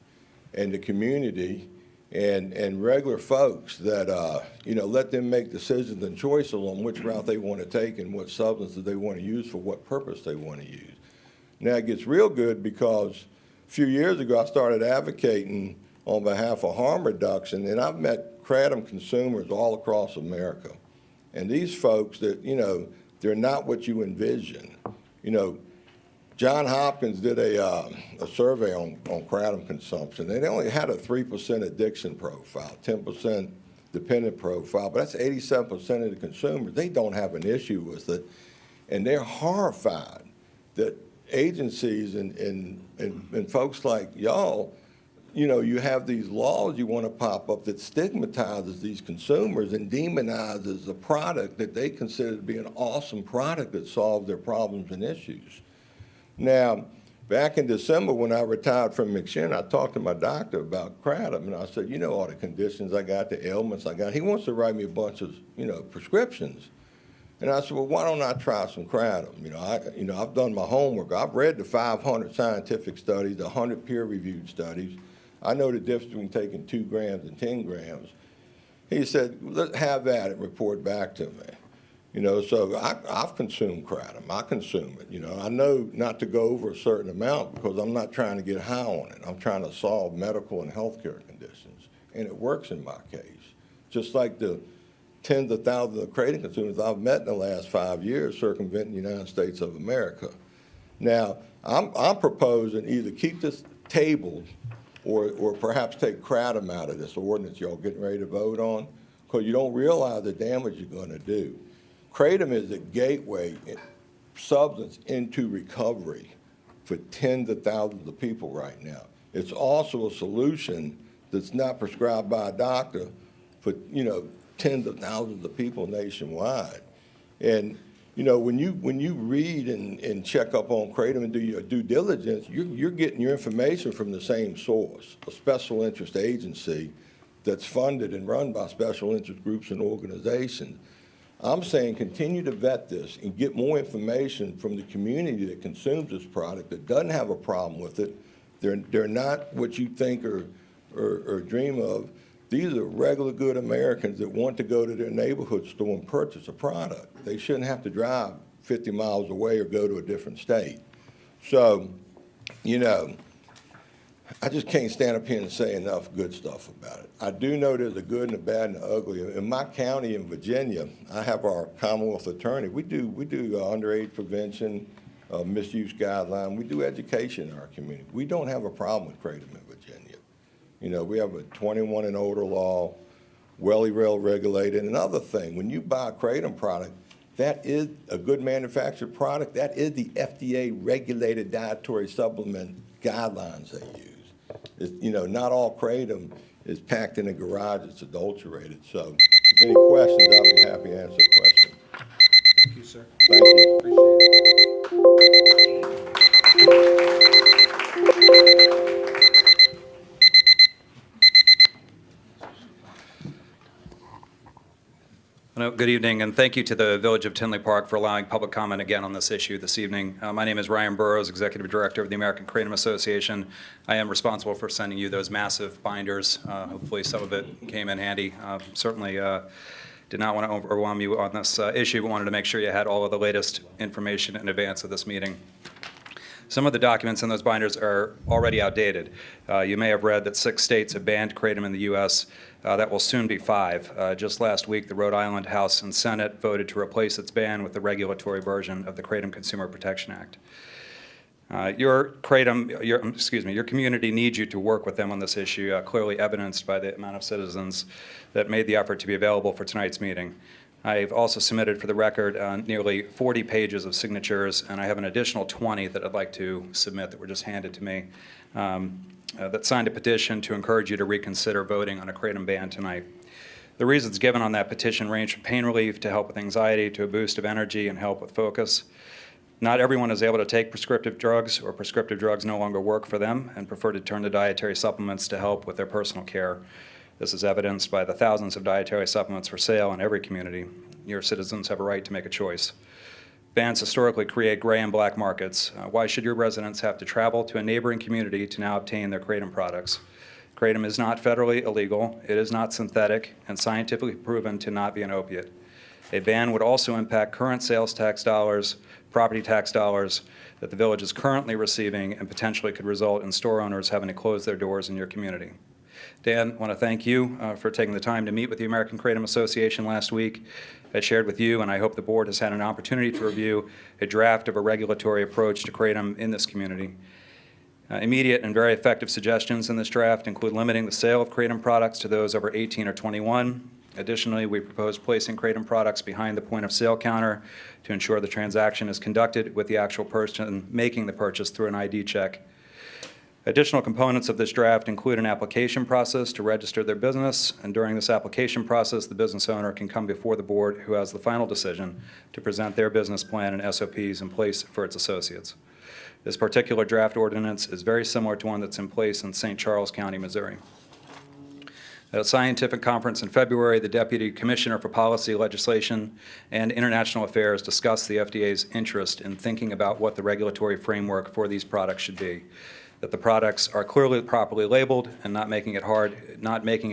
and the community, and regular folks that, let them make decisions and choices on which route they want to take and what substances they want to use for what purpose they want to use. Now it gets real good because a few years ago I started advocating on behalf of harm reduction, and I've met Kratom consumers all across America. And these folks that, they're not what you envision. John Hopkins did a survey on Kratom consumption. They only had a 3% addiction profile, 10% dependent profile, but that's 87% of the consumers. They don't have an issue with it, and they're horrified that agencies and folks like y'all, you have these laws you want to pop up that stigmatizes these consumers and demonizes a product that they consider to be an awesome product that solves their problems and issues. Now, back in December when I retired from McShin, I talked to my doctor about Kratom, and I said, all the conditions I got, the ailments I got. He wants to write me a bunch of, prescriptions. And I said, well, why don't I try some Kratom? I've done my homework. I've read the 500 scientific studies, the 100 peer-reviewed studies. I know the difference between taking 2 grams and 10 grams. He said, let's have that and report back to me. So I've consumed Kratom. I consume it. I know not to go over a certain amount because I'm not trying to get high on it. I'm trying to solve medical and healthcare conditions. And it works in my case. Just like the tens of thousands of Kratom consumers I've met in the last 5 years circumventing the United States of America. Now, I'm proposing either keep this tabled or perhaps take Kratom out of this ordinance y'all getting ready to vote on, because you don't realize the damage you're going to do. Kratom is a gateway substance into recovery for tens of thousands of people right now. It's also a solution that's not prescribed by a doctor for, tens of thousands of people nationwide. And, when you read and check up on Kratom and do your due diligence, you're getting your information from the same source, a special interest agency that's funded and run by special interest groups and organizations. I'm saying continue to vet this and get more information from the community that consumes this product, that doesn't have a problem with it. They're not what you think or dream of. These are regular good Americans that want to go to their neighborhood store and purchase a product. They shouldn't have to drive 50 miles away or go to a different state. So, I just can't stand up here and say enough good stuff about it. I do know there's a good and a bad and the ugly. In my county in Virginia, I have our Commonwealth attorney. We do underage prevention, misuse guideline. We do education in our community. We don't have a problem with Kratom in Virginia. We have a 21 and older law, well regulated. Another thing, when you buy a Kratom product, that is a good manufactured product. That is the FDA regulated dietary supplement guidelines they use. It's, not all Kratom is packed in a garage. It's adulterated. So if any questions, I'll be happy to answer a question. Thank you, sir. Thank you. Appreciate Good evening, and thank you to the Village of Tinley Park for allowing public comment again on this issue this evening. My name is Ryan Burrows, Executive Director of the American Kratom Association. I am responsible for sending you those massive binders. Hopefully some of it came in handy. Certainly did not want to overwhelm you on this issue, but wanted to make sure you had all of the latest information in advance of this meeting. Some of the documents in those binders are already outdated. You may have read that 6 states have banned Kratom in the U.S. That will soon be 5. Just last week, the Rhode Island House and Senate voted to replace its ban with the regulatory version of the Kratom Consumer Protection Act. Your community needs you to work with them on this issue, clearly evidenced by the amount of citizens that made the effort to be available for tonight's meeting. I've also submitted for the record nearly 40 pages of signatures, and I have an additional 20 that I'd like to submit that were just handed to me, that signed a petition to encourage you to reconsider voting on a Kratom ban tonight. The reasons given on that petition range from pain relief to help with anxiety to a boost of energy and help with focus. Not everyone is able to take prescriptive drugs, or prescriptive drugs no longer work for them and prefer to turn to dietary supplements to help with their personal care. This is evidenced by the thousands of dietary supplements for sale in every community. Your citizens have a right to make a choice. Bans historically create gray and black markets. Why should your residents have to travel to a neighboring community to now obtain their Kratom products? Kratom is not federally illegal, it is not synthetic, and scientifically proven to not be an opiate. A ban would also impact current sales tax dollars, property tax dollars that the village is currently receiving, and potentially could result in store owners having to close their doors in your community. Dan, I want to thank you for taking the time to meet with the American Kratom Association last week. I shared with you, and I hope the board has had an opportunity to review a draft of a regulatory approach to Kratom in this community. Immediate and very effective suggestions in this draft include limiting the sale of Kratom products to those over 18 or 21. Additionally, we propose placing Kratom products behind the point of sale counter to ensure the transaction is conducted with the actual person making the purchase through an ID check. Additional components of this draft include an application process to register their business, and during this application process, the business owner can come before the board, who has the final decision, to present their business plan and SOPs in place for its associates. This particular draft ordinance is very similar to one that's in place in St. Charles County, Missouri. At a scientific conference in February, the Deputy Commissioner for Policy, Legislation, and International Affairs discussed the FDA's interest in thinking about what the regulatory framework for these products should be. That the products are clearly properly labeled and not making it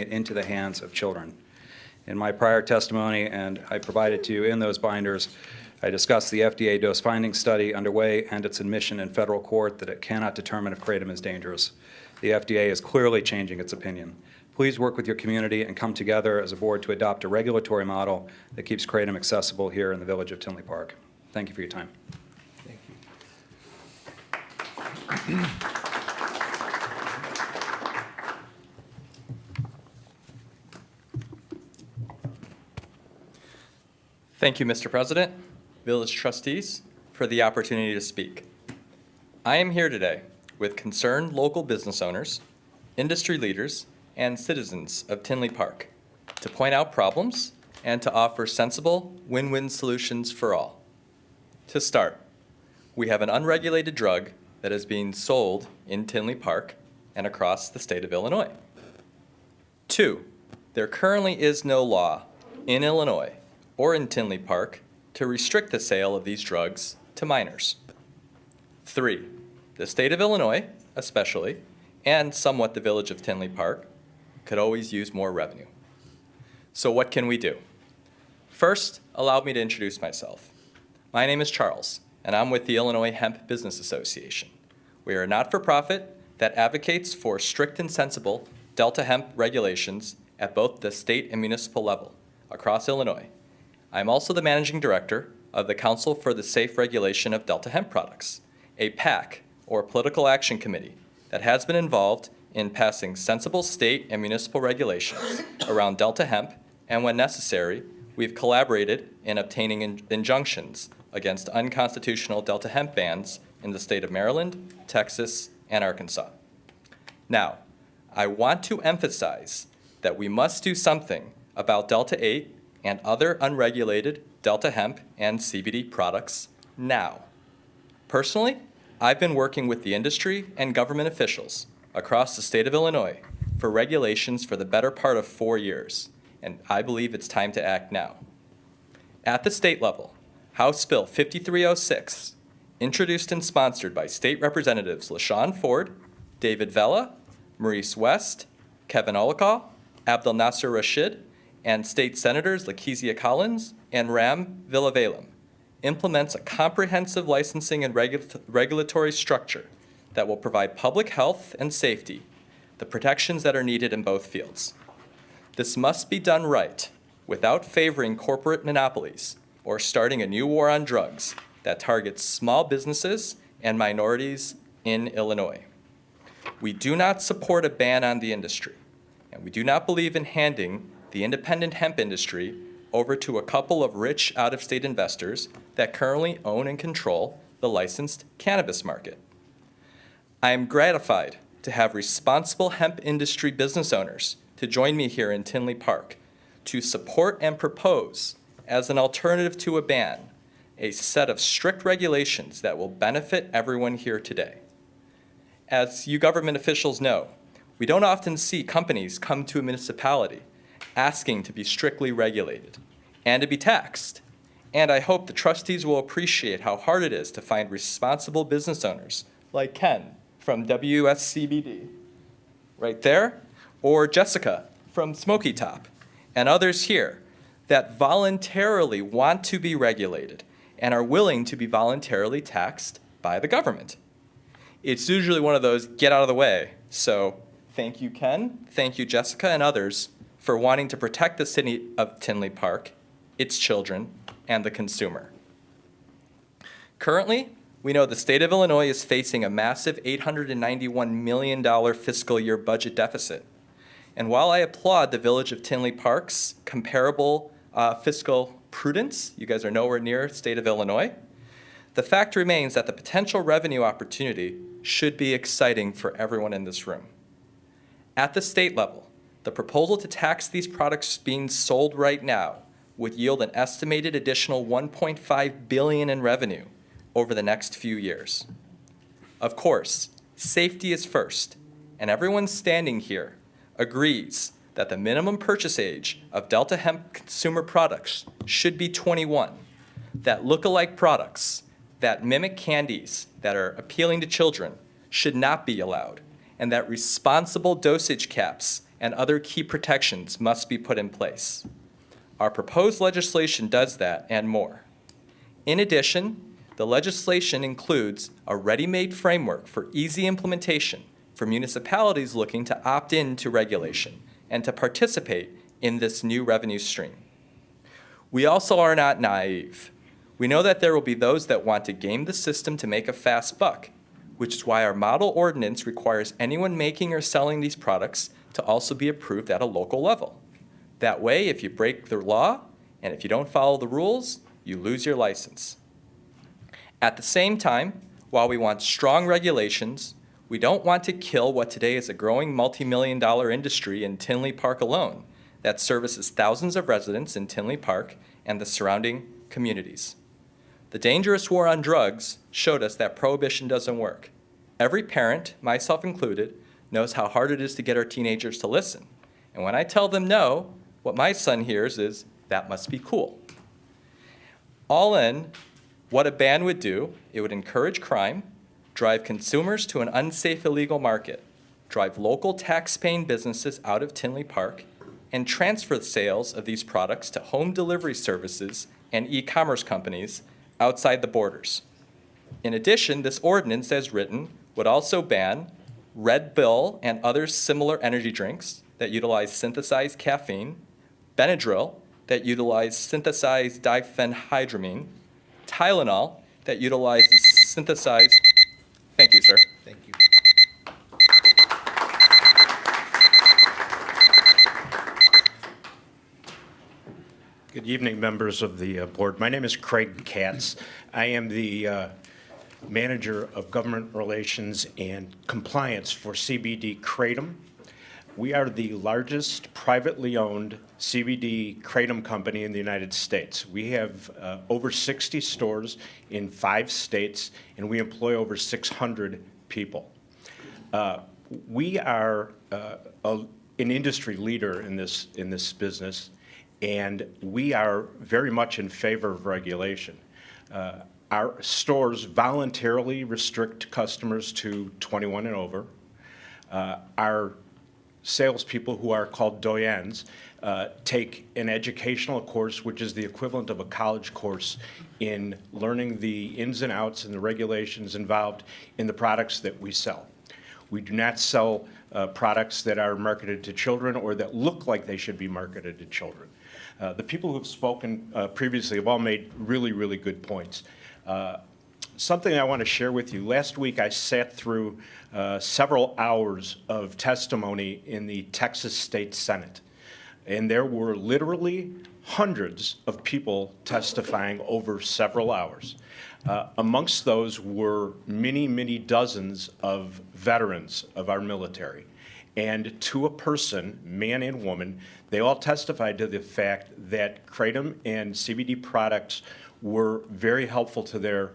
into the hands of children. In my prior testimony, and I provided to you in those binders, I discussed the FDA dose finding study underway and its admission in federal court that it cannot determine if Kratom is dangerous. The FDA is clearly changing its opinion. Please work with your community and come together as a board to adopt a regulatory model that keeps Kratom accessible here in the village of Tinley Park. Thank you for your time. Thank you. Thank you, Mr. President, village trustees, for the opportunity to speak. I am here today with concerned local business owners, industry leaders, and citizens of Tinley Park to point out problems and to offer sensible win-win solutions for all. To start, we have an unregulated drug that is being sold in Tinley Park and across the state of Illinois. 2, there currently is no law in Illinois or in Tinley Park to restrict the sale of these drugs to minors. 3, the state of Illinois, especially, and somewhat the village of Tinley Park, could always use more revenue. So what can we do? First, allow me to introduce myself. My name is Charles, and I'm with the Illinois Hemp Business Association. We are a not-for-profit that advocates for strict and sensible Delta hemp regulations at both the state and municipal level across Illinois. I'm also the managing director of the Council for the Safe Regulation of Delta Hemp Products, a PAC, or political action committee, that has been involved in passing sensible state and municipal regulations around Delta hemp, and when necessary, we've collaborated in obtaining injunctions against unconstitutional Delta hemp bans in the state of Maryland, Texas, and Arkansas. Now, I want to emphasize that we must do something about Delta 8 and other unregulated Delta hemp and CBD products now. Personally, I've been working with the industry and government officials across the state of Illinois for regulations for the better part of 4 years, and I believe it's time to act now. At the state level, House Bill 5306, introduced and sponsored by State Representatives LaShawn Ford, David Vella, Maurice West, Kevin Olakaw, Abdel Nasser Rashid, and State Senators Lakezia Collins and Ram Villavelum, implements a comprehensive licensing and regulatory structure that will provide public health and safety the protections that are needed in both fields. This must be done right, without favoring corporate monopolies or starting a new war on drugs that targets small businesses and minorities in Illinois. We do not support a ban on the industry, and we do not believe in handing the independent hemp industry over to a couple of rich out-of-state investors that currently own and control the licensed cannabis market. I am gratified to have responsible hemp industry business owners to join me here in Tinley Park to support and propose, as an alternative to a ban, a set of strict regulations that will benefit everyone here today. As you government officials know, we don't often see companies come to a municipality asking to be strictly regulated and to be taxed. And I hope the trustees will appreciate how hard it is to find responsible business owners like Ken from WSCBD, right there, or Jessica from Smoky Top, and others here that voluntarily want to be regulated and are willing to be voluntarily taxed by the government. It's usually one of those get out of the way. So thank you, Ken, thank you, Jessica, and others for wanting to protect the city of Tinley Park, its children, and the consumer. Currently, we know the state of Illinois is facing a massive $891 million fiscal year budget deficit. And while I applaud the village of Tinley Park's comparable fiscal prudence, you guys are nowhere near the state of Illinois, the fact remains that the potential revenue opportunity should be exciting for everyone in this room. At the state level, the proposal to tax these products being sold right now would yield an estimated additional $1.5 billion in revenue over the next few years. Of course, safety is first, and everyone standing here agrees that the minimum purchase age of Delta hemp consumer products should be 21, that look-alike products that mimic candies that are appealing to children should not be allowed, and that responsible dosage caps and other key protections must be put in place. Our proposed legislation does that and more. In addition, the legislation includes a ready-made framework for easy implementation for municipalities looking to opt into regulation and to participate in this new revenue stream. We also are not naive. We know that there will be those that want to game the system to make a fast buck, which is why our model ordinance requires anyone making or selling these products to also be approved at a local level. That way, if you break the law and if you don't follow the rules, you lose your license. At the same time, while we want strong regulations, We don't want to kill what today is a growing multi-million-dollar industry in Tinley Park alone that services thousands of residents in Tinley Park and the surrounding communities. The dangerous war on drugs showed us that prohibition doesn't work. Every parent, myself included, knows how hard it is to get our teenagers to listen. And when I tell them no, what my son hears is, "That must be cool." All in, what a ban would do, it would encourage crime, drive consumers to an unsafe illegal market, drive local tax-paying businesses out of Tinley Park, and transfer sales of these products to home delivery services and e-commerce companies outside the borders. In addition, this ordinance, as written, would also ban Red Bull and other similar energy drinks that utilize synthesized caffeine, Benadryl that utilize synthesized diphenhydramine, Tylenol that utilizes synthesized. Thank you, sir. Thank you. Good evening, members of the board. My name is Craig Katz. I am the Manager of Government Relations and Compliance for CBD Kratom. We are the largest privately owned CBD Kratom company in the United States. We have over 60 stores in 5 states, and we employ over 600 people. We are an industry leader in this business, and we are very much in favor of regulation. Our stores voluntarily restrict customers to 21 and over. Our salespeople, who are called doyens, take an educational course, which is the equivalent of a college course, in learning the ins and outs and the regulations involved in the products that we sell. We do not sell products that are marketed to children or that look like they should be marketed to children. The people who have spoken previously have all made really, really good points. Something I want to share with you. Last week I sat through several hours of testimony in the Texas State Senate, and there were literally hundreds of people testifying over several hours. Amongst those were many, many dozens of veterans of our military. And to a person, man and woman, they all testified to the fact that Kratom and CBD products were very helpful to their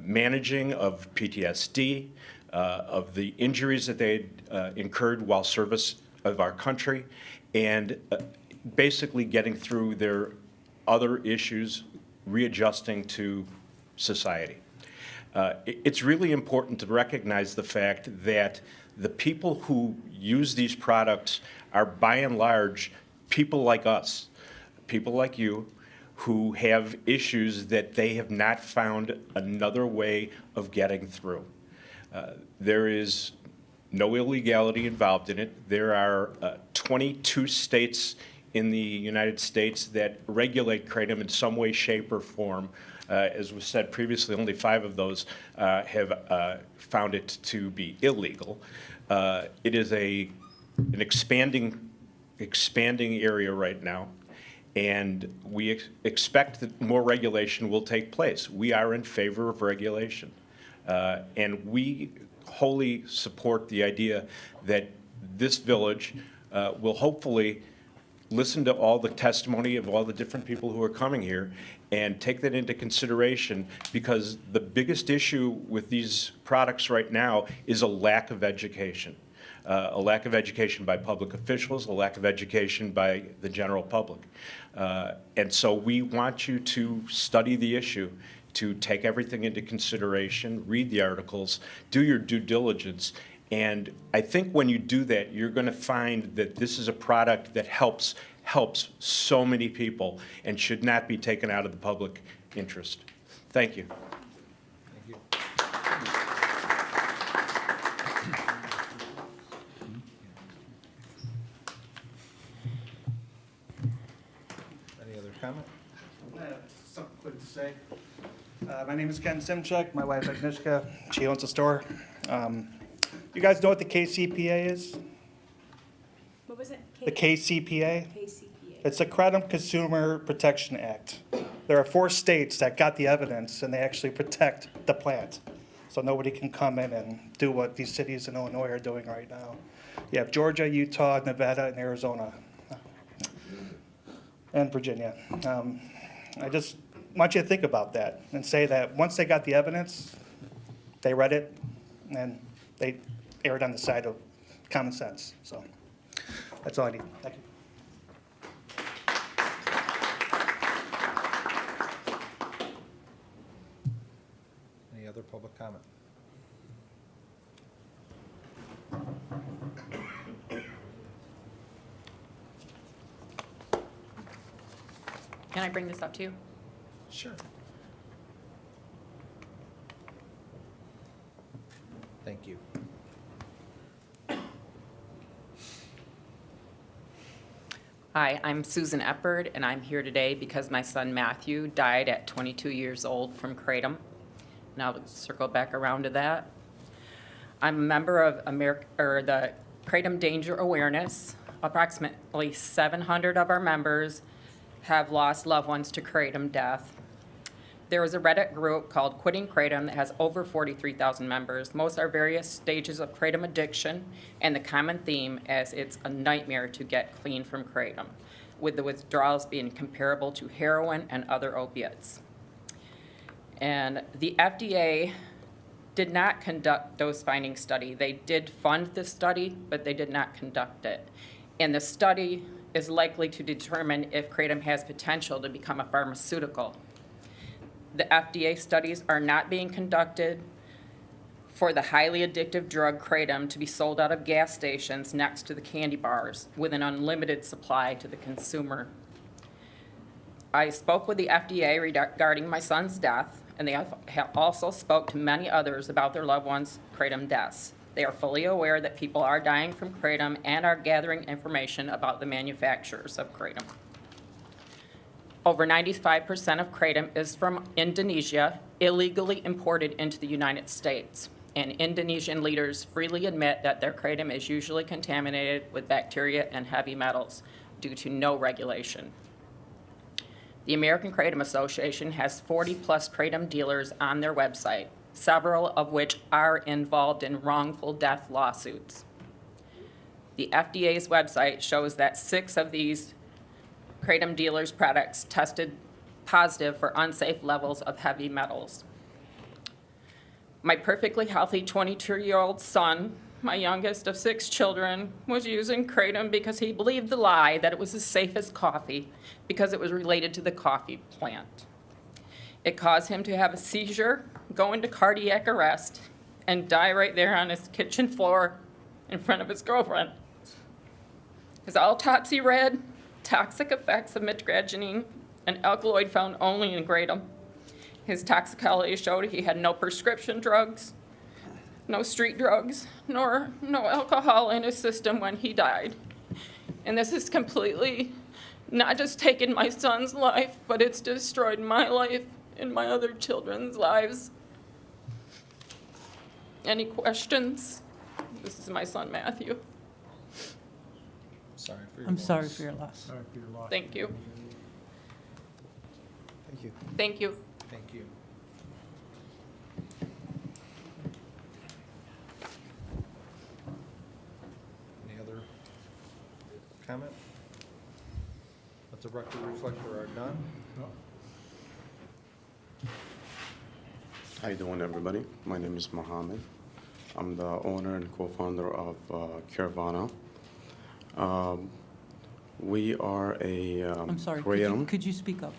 managing of PTSD, of the injuries that they had incurred while service of our country, and basically getting through their other issues, readjusting to society. It's really important to recognize the fact that the people who use these products are, by and large, people like us, people like you, who have issues that they have not found another way of getting through. There is no illegality involved in it. There are 22 states in the United States that regulate kratom in some way, shape, or form. As was said previously, only 5 of those have found it to be illegal. It is an expanding area right now, and we expect that more regulation will take place. We are in favor of regulation, and we wholly support the idea that this village will hopefully listen to all the testimony of all the different people who are coming here and take that into consideration, because the biggest issue with these products right now is a lack of education. A lack of education by public officials, a lack of education by the general public. And so we want you to study the issue, to take everything into consideration, read the articles, do your due diligence. And I think when you do that, you're going to find that this is a product that helps so many people and should not be taken out of the public interest. Thank you. Any other comment? I have something quick to say. My name is Ken Simchuk. My wife Agnieszka, she owns a store. You guys know what the KCPA is? What was it? The KCPA? KCPA. It's the Kratom Consumer Protection Act. There are 4 states that got the evidence, and they actually protect the plant. So nobody can come in and do what these cities in Illinois are doing right now. You have Georgia, Utah, Nevada, and Arizona, and Virginia. I just want you to think about that and say that once they got the evidence, they read it, and they erred on the side of common sense. So that's all I need. Thank you. Any other public comment? Can I bring this up too? Sure. Thank you. Hi, I'm Susan Eppard, and I'm here today because my son Matthew died at 22 years old from Kratom. And I'll circle back around to that. I'm a member of the Kratom Danger Awareness. Approximately 700 of our members have lost loved ones to Kratom death. There is a Reddit group called Quitting Kratom that has over 43,000 members. Most are various stages of Kratom addiction, and the common theme is it's a nightmare to get clean from Kratom, with the withdrawals being comparable to heroin and other opiates. And the FDA did not conduct dose finding study. They did fund the study, but they did not conduct it. And the study is likely to determine if Kratom has potential to become a pharmaceutical. The FDA studies are not being conducted for the highly addictive drug Kratom to be sold out of gas stations next to the candy bars with an unlimited supply to the consumer. I spoke with the FDA regarding my son's death, and they have also spoke to many others about their loved ones' Kratom deaths. They are fully aware that people are dying from Kratom and are gathering information about the manufacturers of Kratom. Over 95% of Kratom is from Indonesia, illegally imported into the United States. And Indonesian leaders freely admit that their Kratom is usually contaminated with bacteria and heavy metals due to no regulation. The American Kratom Association has 40-plus Kratom dealers on their website, several of which are involved in wrongful death lawsuits. The FDA's website shows that 6 of these Kratom dealers' products tested positive for unsafe levels of heavy metals. My perfectly healthy 22-year-old son, my youngest of 6 children, was using Kratom because he believed the lie that it was as safe as coffee because it was related to the coffee plant. It caused him to have a seizure, go into cardiac arrest, and die right there on his kitchen floor in front of his girlfriend. His autopsy read, toxic effects of mitragynine, an alkaloid found only in Kratom. His toxicology showed he had no prescription drugs, no street drugs, nor no alcohol in his system when he died. And this has completely not just taken my son's life, but it's destroyed my life and my other children's lives. Any questions? This is my son, Matthew. I'm sorry for your loss. Sorry for your loss. Thank you. Thank you. Thank you. Thank you. Any other comment? Let the record reflect there are none. How you doing, everybody? My name is Mohammed. I'm the owner and co-founder of Caravana. We are a I'm sorry, Kratom. could you speak up?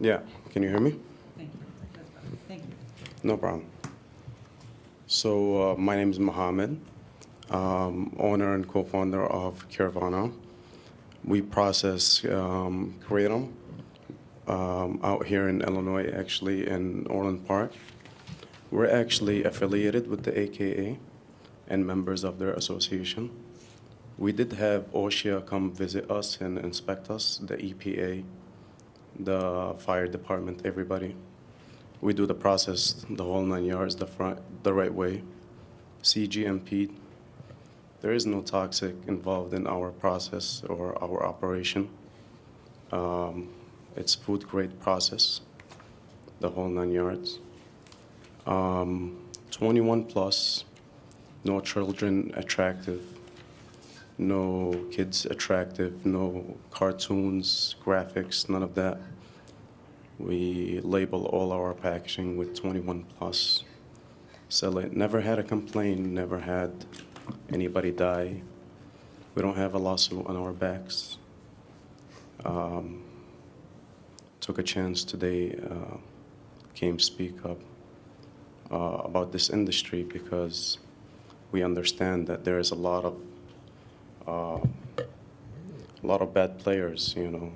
Yeah, can you hear me? Thank you. That's better. Thank you. No problem. So my name is Mohammed, owner and co-founder of Caravana. We process Kratom out here in Illinois, actually in Orland Park. We're actually affiliated with the AKA and members of their association. We did have OSHA come visit us and inspect us, the EPA, the fire department, everybody. We do the process, the whole 9 yards, the right way, CGMP. There is no toxic involved in our process or our operation. It's food grade process, the whole 9 yards. 21 plus, no children attractive, no kids attractive, no cartoons, graphics, none of that. We label all our packaging with 21 plus. Sell it. Never had a complaint, never had anybody die. We don't have a lawsuit on our backs. Took a chance today, came speak up about this industry because we understand that there is a lot of bad players, you know,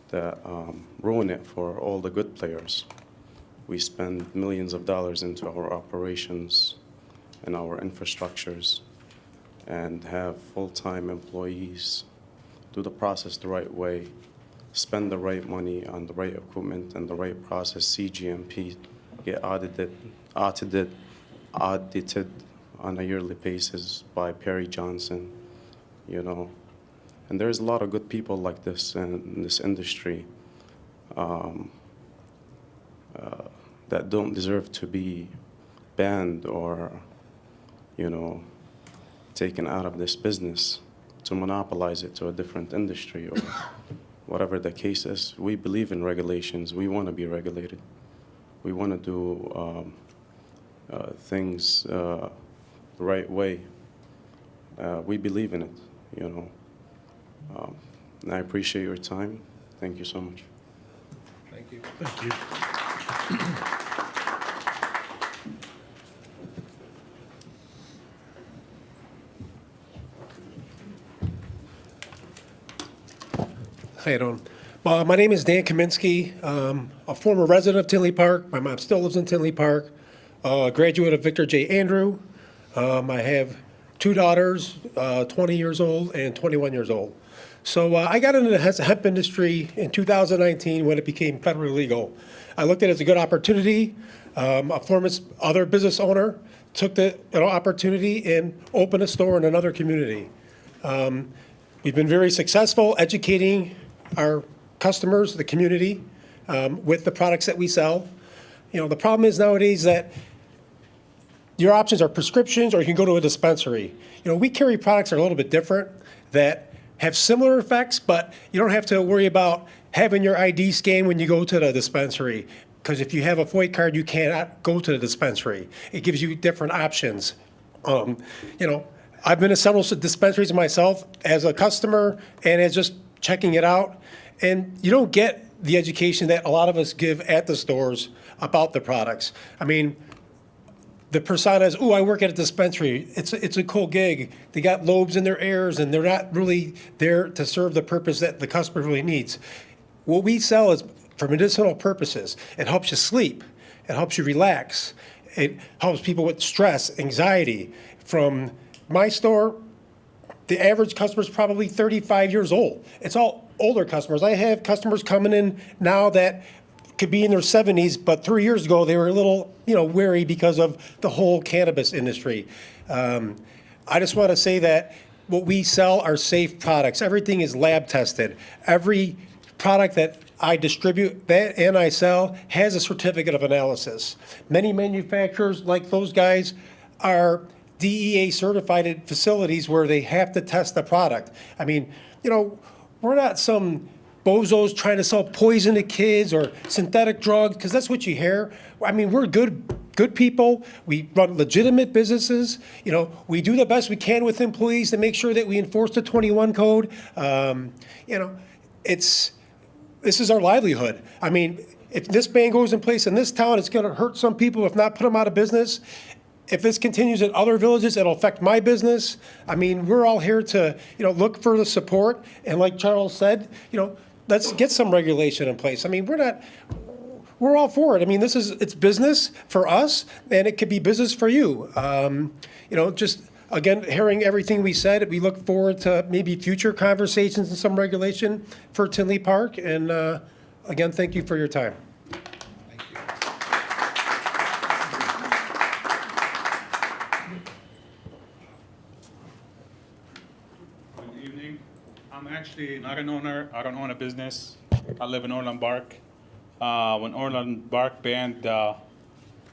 that ruin it for all the good players. We spend millions of dollars into our operations and our infrastructures and have full-time employees do the process the right way, spend the right money on the right equipment and the right process, CGMP, get audited on a yearly basis by Perry Johnson, you know. And there's a lot of good people like this in this industry that don't deserve to be banned or, you know, taken out of this business to monopolize it to a different industry or whatever the case is. We believe in regulations. We want to be regulated. We want to do things the right way. We believe in it, you know. And I appreciate your time. Thank you so much. Thank you. Thank you. How you doing? My name is Dan Kaminsky. A former resident of Tinley Park. My mom still lives in Tinley Park. Graduate of Victor J. Andrew. I have two daughters, 20 years old and 21 years old. So I got into the hemp industry in 2019 when it became federally legal. I looked at it as a good opportunity. A former other business owner took the opportunity and opened a store in another community. We've been very successful educating our customers, the community, with the products that we sell. You know, the problem is nowadays that your options are prescriptions or you can go to a dispensary. You know, we carry products that are a little bit different that have similar effects, but you don't have to worry about having your ID scanned when you go to the dispensary. Because if you have a FOIA card, you cannot go to the dispensary. It gives you different options. You know, I've been to several dispensaries myself as a customer and as just checking it out. And you don't get the education that a lot of us give at the stores about the products. I mean, the persona is, oh, I work at a dispensary. It's a cool gig. They got lobes in their ears, and they're not really there to serve the purpose that the customer really needs. What we sell is for medicinal purposes. It helps you sleep. It helps you relax. It helps people with stress, anxiety. From my store, the average customer is probably 35 years old. It's all older customers. I have customers coming in now that could be in their 70s, but 3 years ago they were a little, wary because of the whole cannabis industry. I just want to say that what we sell are safe products. Everything is lab tested. Every product that I distribute and I sell has a certificate of analysis. Many manufacturers, like those guys, are DEA certified facilities where they have to test the product. I mean, we're not some bozos trying to sell poison to kids or synthetic drugs, because that's what you hear. I mean, we're good people. We run legitimate businesses. We do the best we can with employees to make sure that we enforce the 21 code. This is our livelihood. I mean, if this ban goes in place in this town, it's going to hurt some people, if not put them out of business. If this continues in other villages, it'll affect my business. I mean, we're all here to, look for the support. And like Charles said, let's get some regulation in place. I mean, we're all for it. I mean, it's business for us, and it could be business for you. Just again, hearing everything we said, we look forward to maybe future conversations and some regulation for Tinley Park. And again, thank you for your time. Good evening. I'm actually not an owner. I don't own a business. I live in Orland Park. When Orland Park banned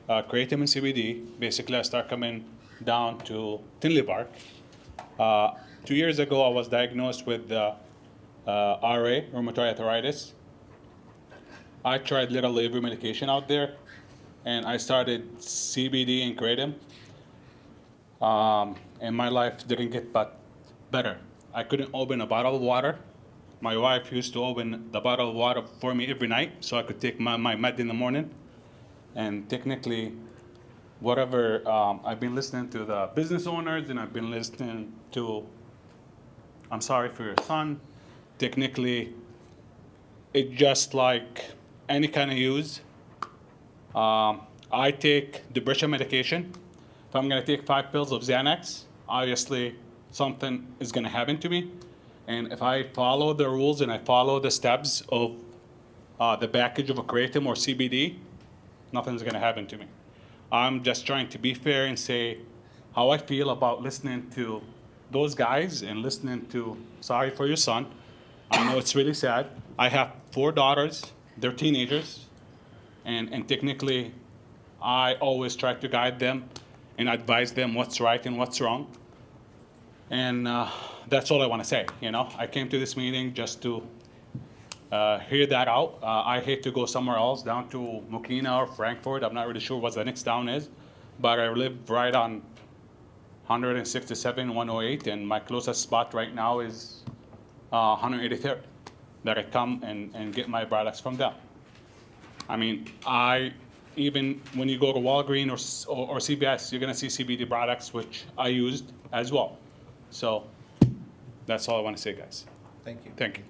Kratom and CBD. Basically, I start coming down to Tinley Park. 2 years ago, I was diagnosed with RA, rheumatoid arthritis. I tried literally every medication out there, and I started CBD and Kratom. And my life didn't get better. I couldn't open a bottle of water. My wife used to open the bottle of water for me every night so I could take my med in the morning. And technically, whatever, I've been listening to the business owners and I've been listening to, I'm sorry for your son. Technically, it's just like any kind of use. I take depression medication. If I'm gonna take 5 pills of Xanax, obviously something is gonna happen to me. And if I follow the rules and I follow the steps of the package of a Kratom or CBD, nothing's gonna happen to me. I'm just trying to be fair and say how I feel about listening to those guys and listening to, sorry for your son. I know it's really sad. I have 4 daughters, they're teenagers, and technically I always try to guide them and advise them what's right and what's wrong. And that's all I want to say. You know, I came to this meeting just to hear that out. I hate to go somewhere else, down to Mokina or Frankfurt. I'm not really sure what the next town is, but I live right on 167, 108, and my closest spot right now is 183rd, that I come and get my products from them. I mean, even when you go to Walgreens or CVS, you're gonna see CBD products, which I used as well. So that's all I want to say, guys. Thank you. Thank you.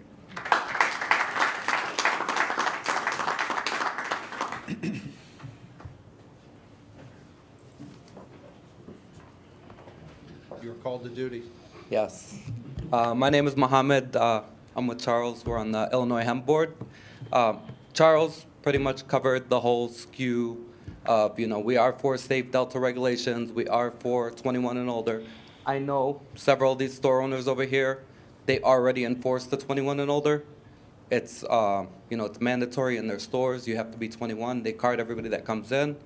You're called to duty. Yes. My name is Mohammed. I'm with Charles. We're on the Illinois Hemp Board. Charles pretty much covered the whole skew of, we are for safe Delta regulations. We are for 21 and older. I know several of these store owners over here, they already enforce the 21 and older. It's, it's mandatory in their stores. You have to be 21. They card everybody that comes in.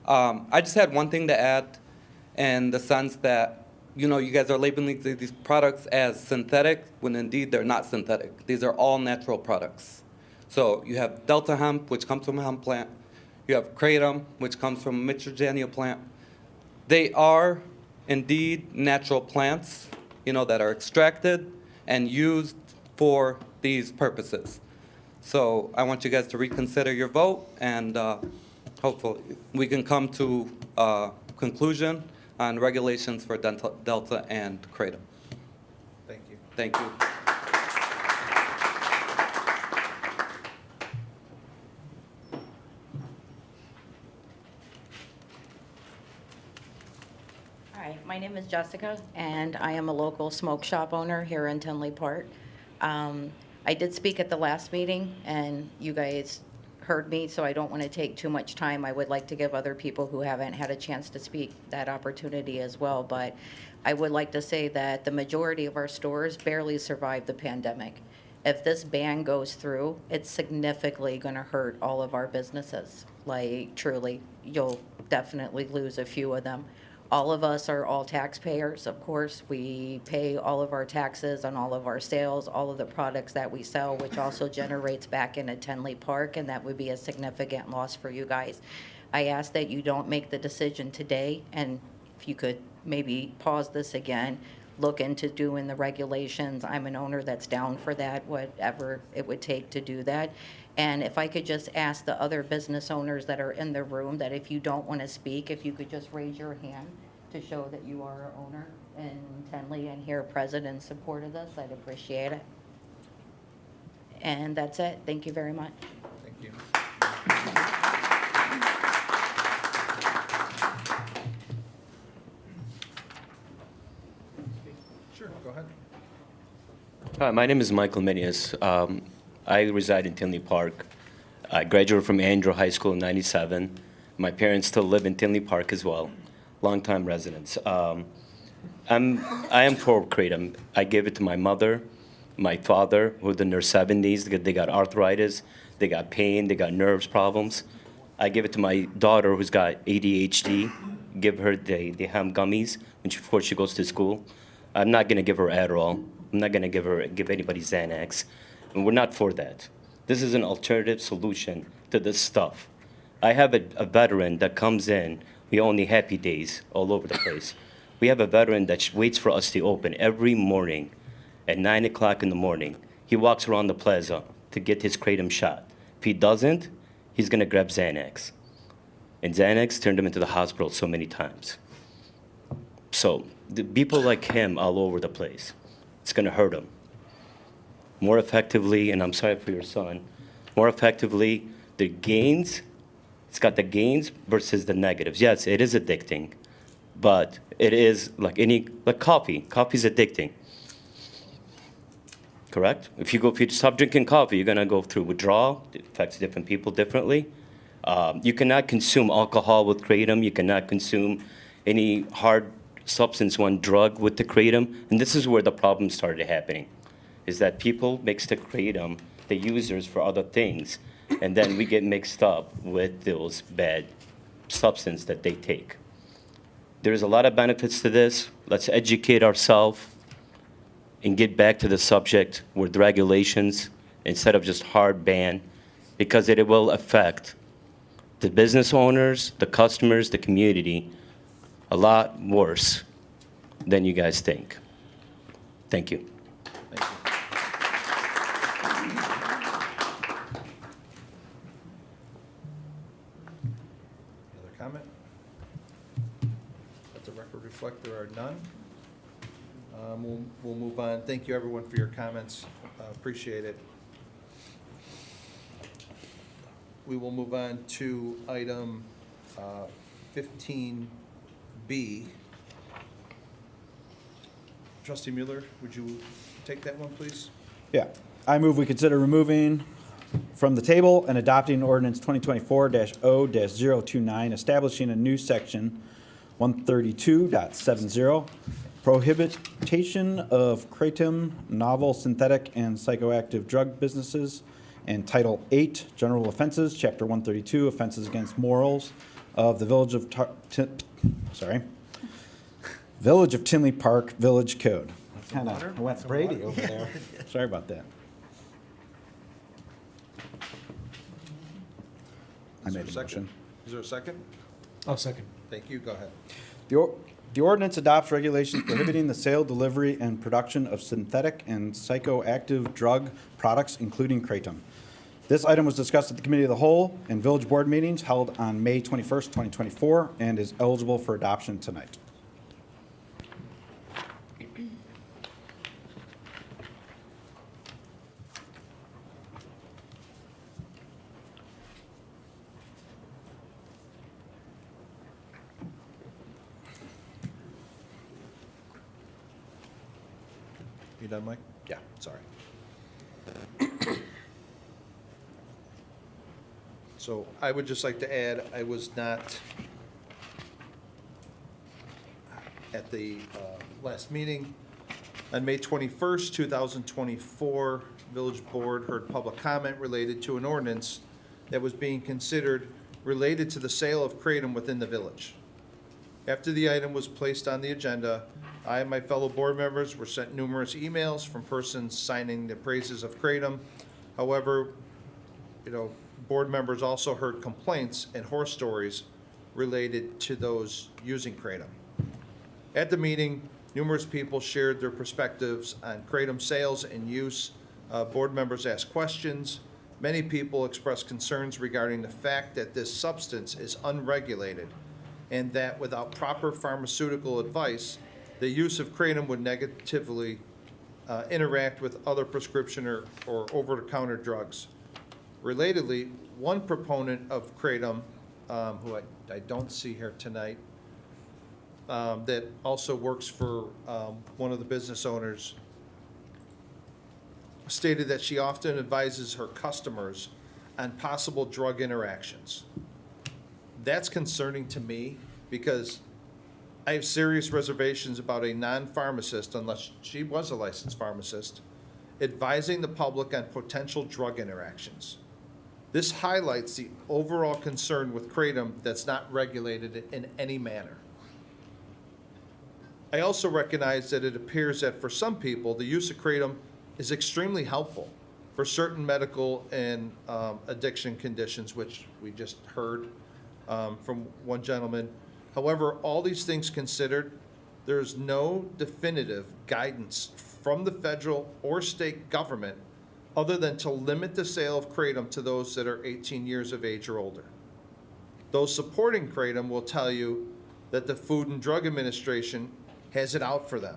I just had one thing to add in the sense that, you guys are labeling these products as synthetic when indeed they're not synthetic. These are all natural products. So you have Delta hemp, which comes from a hemp plant. You have Kratom, which comes from a Mitrogenia plant. They are indeed natural plants, that are extracted and used for these purposes. So I want you guys to reconsider your vote, and hopefully we can come to a conclusion on regulations for Delta and Kratom. Thank you. Thank you. Hi, my name is Jessica, and I am a local smoke shop owner here in Tinley Park. I did speak at the last meeting, and you guys heard me, so I don't want to take too much time. I would like to give other people who haven't had a chance to speak that opportunity as well, but I would like to say that the majority of our stores barely survived the pandemic. If this ban goes through, it's significantly going to hurt all of our businesses. Like, truly, you'll definitely lose a few of them. All of us are all taxpayers, of course. We pay all of our taxes on all of our sales, all of the products that we sell, which also generates back into Tinley Park, and that would be a significant loss for you guys. I ask that you don't make the decision today, and if you could maybe pause this again, look into doing the regulations. I'm an owner that's down for that, whatever it would take to do that. And if I could just ask the other business owners that are in the room that if you don't want to speak, if you could just raise your hand to show that you are an owner in Tinley and here present in support of this, I'd appreciate it. And that's it. Thank you very much. Thank you. Sure, go ahead. Hi, my name is Michael Menius. I reside in Tinley Park. I graduated from Andrew High School in '97. My parents still live in Tinley Park as well, longtime residents. I am for Kratom. I gave it to my mother, my father, who are in their 70s. They got arthritis, they got pain, they got nerves problems. I give it to my daughter who's got ADHD, give her the hemp gummies before she goes to school. I'm not going to give her Adderall. I'm not going to give anybody Xanax. And we're not for that. This is an alternative solution to this stuff. I have a veteran that comes in. We only Happy Days all over the place. We have a veteran that waits for us to open every morning at 9 o'clock in the morning. He walks around the plaza to get his Kratom shot. If he doesn't, he's going to grab Xanax. And Xanax turned him into the hospital so many times. So the people like him all over the place, it's going to hurt him. More effectively, and I'm sorry for your son, more effectively, the gains, it's got the gains versus the negatives. Yes, it is addicting, but it is like coffee. Coffee's addicting. Correct? If you stop drinking coffee, you're gonna go through withdrawal. It affects different people differently. You cannot consume alcohol with Kratom. You cannot consume any hard substance, one drug with the Kratom. And this is where the problem started happening, is that people mix the Kratom, the users, for other things, and then we get mixed up with those bad substances that they take. There's a lot of benefits to this. Let's educate ourselves and get back to the subject with regulations instead of just hard ban, because it will affect the business owners, the customers, the community a lot worse than you guys think. Thank you. Other comment? Let the record reflect there are none. We'll move on. Thank you, everyone, for your comments. Appreciate it. We will move on to item 15B. Trustee Mueller, would you take that one, please? Yeah. I move we consider removing from the table and adopting ordinance 2024-0-029, establishing a new section 132.70, prohibition of Kratom, novel, synthetic, and psychoactive drug businesses, and Title 8, General Offenses, Chapter 132, Offenses Against Morals of the Village of Village of Tinley Park Village Code. Kind of went Brady over there. Sorry about that. I made a motion. Is there a second? I'll second. Thank you. Go ahead. The ordinance adopts regulations prohibiting the sale, delivery, and production of synthetic and psychoactive drug products, including Kratom. This item was discussed at the Committee of the Whole and Village Board meetings held on May 21st, 2024, and is eligible for adoption tonight. You done, Mike? Yeah, sorry. So I would just like to add, I was not at the last meeting. On May 21st, 2024, Village Board heard public comment related to an ordinance that was being considered related to the sale of Kratom within the village. After the item was placed on the agenda, I and my fellow board members were sent numerous emails from persons signing the praises of Kratom. However, board members also heard complaints and horror stories related to those using Kratom. At the meeting, numerous people shared their perspectives on Kratom sales and use. Board members asked questions. Many people expressed concerns regarding the fact that this substance is unregulated and that without proper pharmaceutical advice, the use of Kratom would negatively interact with other prescription or over-the-counter drugs. Relatedly, one proponent of Kratom, who I don't see here tonight, that also works for one of the business owners, stated that she often advises her customers on possible drug interactions. That's concerning to me because I have serious reservations about a non-pharmacist, unless she was a licensed pharmacist, advising the public on potential drug interactions. This highlights the overall concern with Kratom that's not regulated in any manner. I also recognize that it appears that for some people, the use of Kratom is extremely helpful for certain medical and addiction conditions, which we just heard from one gentleman. However, all these things considered, there's no definitive guidance from the federal or state government other than to limit the sale of Kratom to those that are 18 years of age or older. Those supporting Kratom will tell you that the Food and Drug Administration has it out for them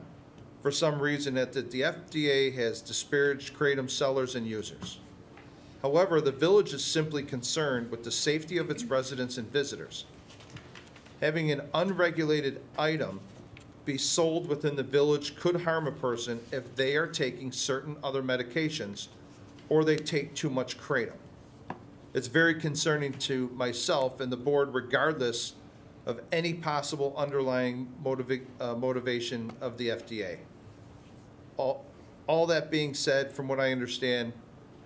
for some reason, that the FDA has disparaged Kratom sellers and users. However, the village is simply concerned with the safety of its residents and visitors. Having an unregulated item be sold within the village could harm a person if they are taking certain other medications or they take too much Kratom. It's very concerning to myself and the board, regardless of any possible underlying motivation of the FDA. All that being said, from what I understand,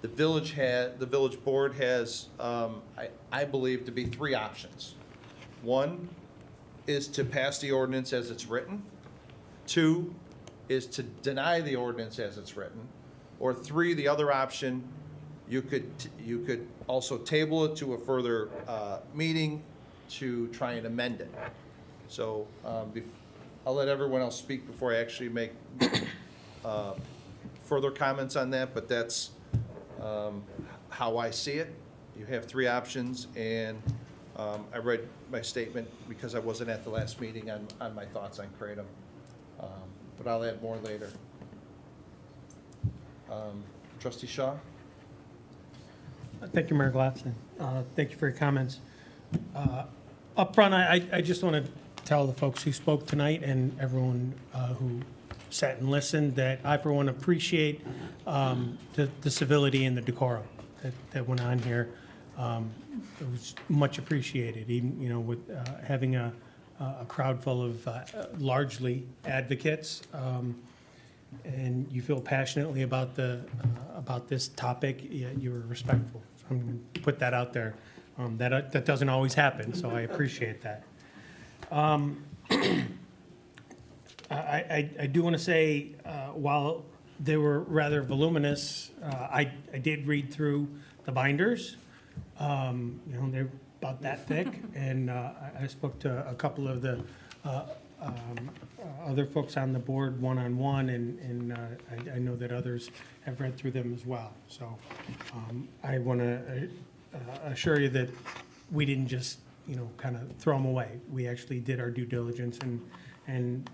the village board has, I believe, to be 3 options. 1 is to pass the ordinance as it's written. 2 is to deny the ordinance as it's written. Or 3, the other option, you could also table it to a further meeting to try and amend it. So I'll let everyone else speak before I actually make further comments on that, but that's how I see it. You have 3 options, and I read my statement because I wasn't at the last meeting on my thoughts on Kratom, but I'll add more later. Trustee Shaw? Thank you, Mayor Gladson. Thank you for your comments. Up front, I just want to tell the folks who spoke tonight and everyone who sat and listened that I, for one, appreciate the civility and the decorum that went on here. It was much appreciated, even, with having a crowd full of largely advocates, and you feel passionately about this topic. You were respectful. So I'm going to put that out there. That doesn't always happen, so I appreciate that. I do want to say, while they were rather voluminous, I did read through the binders. They're about that thick, and I spoke to a couple of the other folks on the board one-on-one, and I know that others have read through them as well. So I want to assure you that we didn't just, kind of throw them away. We actually did our due diligence and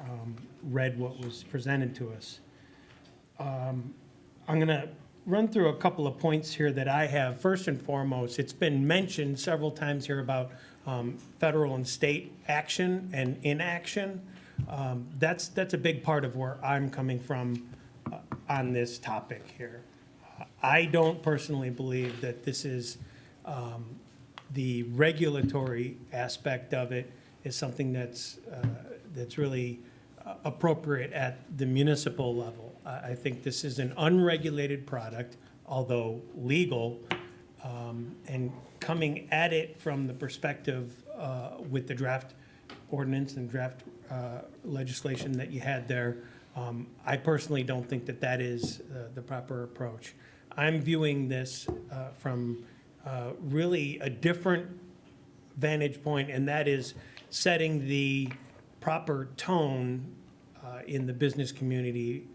read what was presented to us. I'm going to run through a couple of points here that I have. First and foremost, it's been mentioned several times here about federal and state action and inaction. That's a big part of where I'm coming from on this topic here. I don't personally believe that this is the regulatory aspect of it is something that's really appropriate at the municipal level. I think this is an unregulated product, although legal, and coming at it from the perspective with the draft ordinance and draft legislation that you had there, I personally don't think that is the proper approach. I'm viewing this from really a different vantage point, and that is setting the proper tone in the business community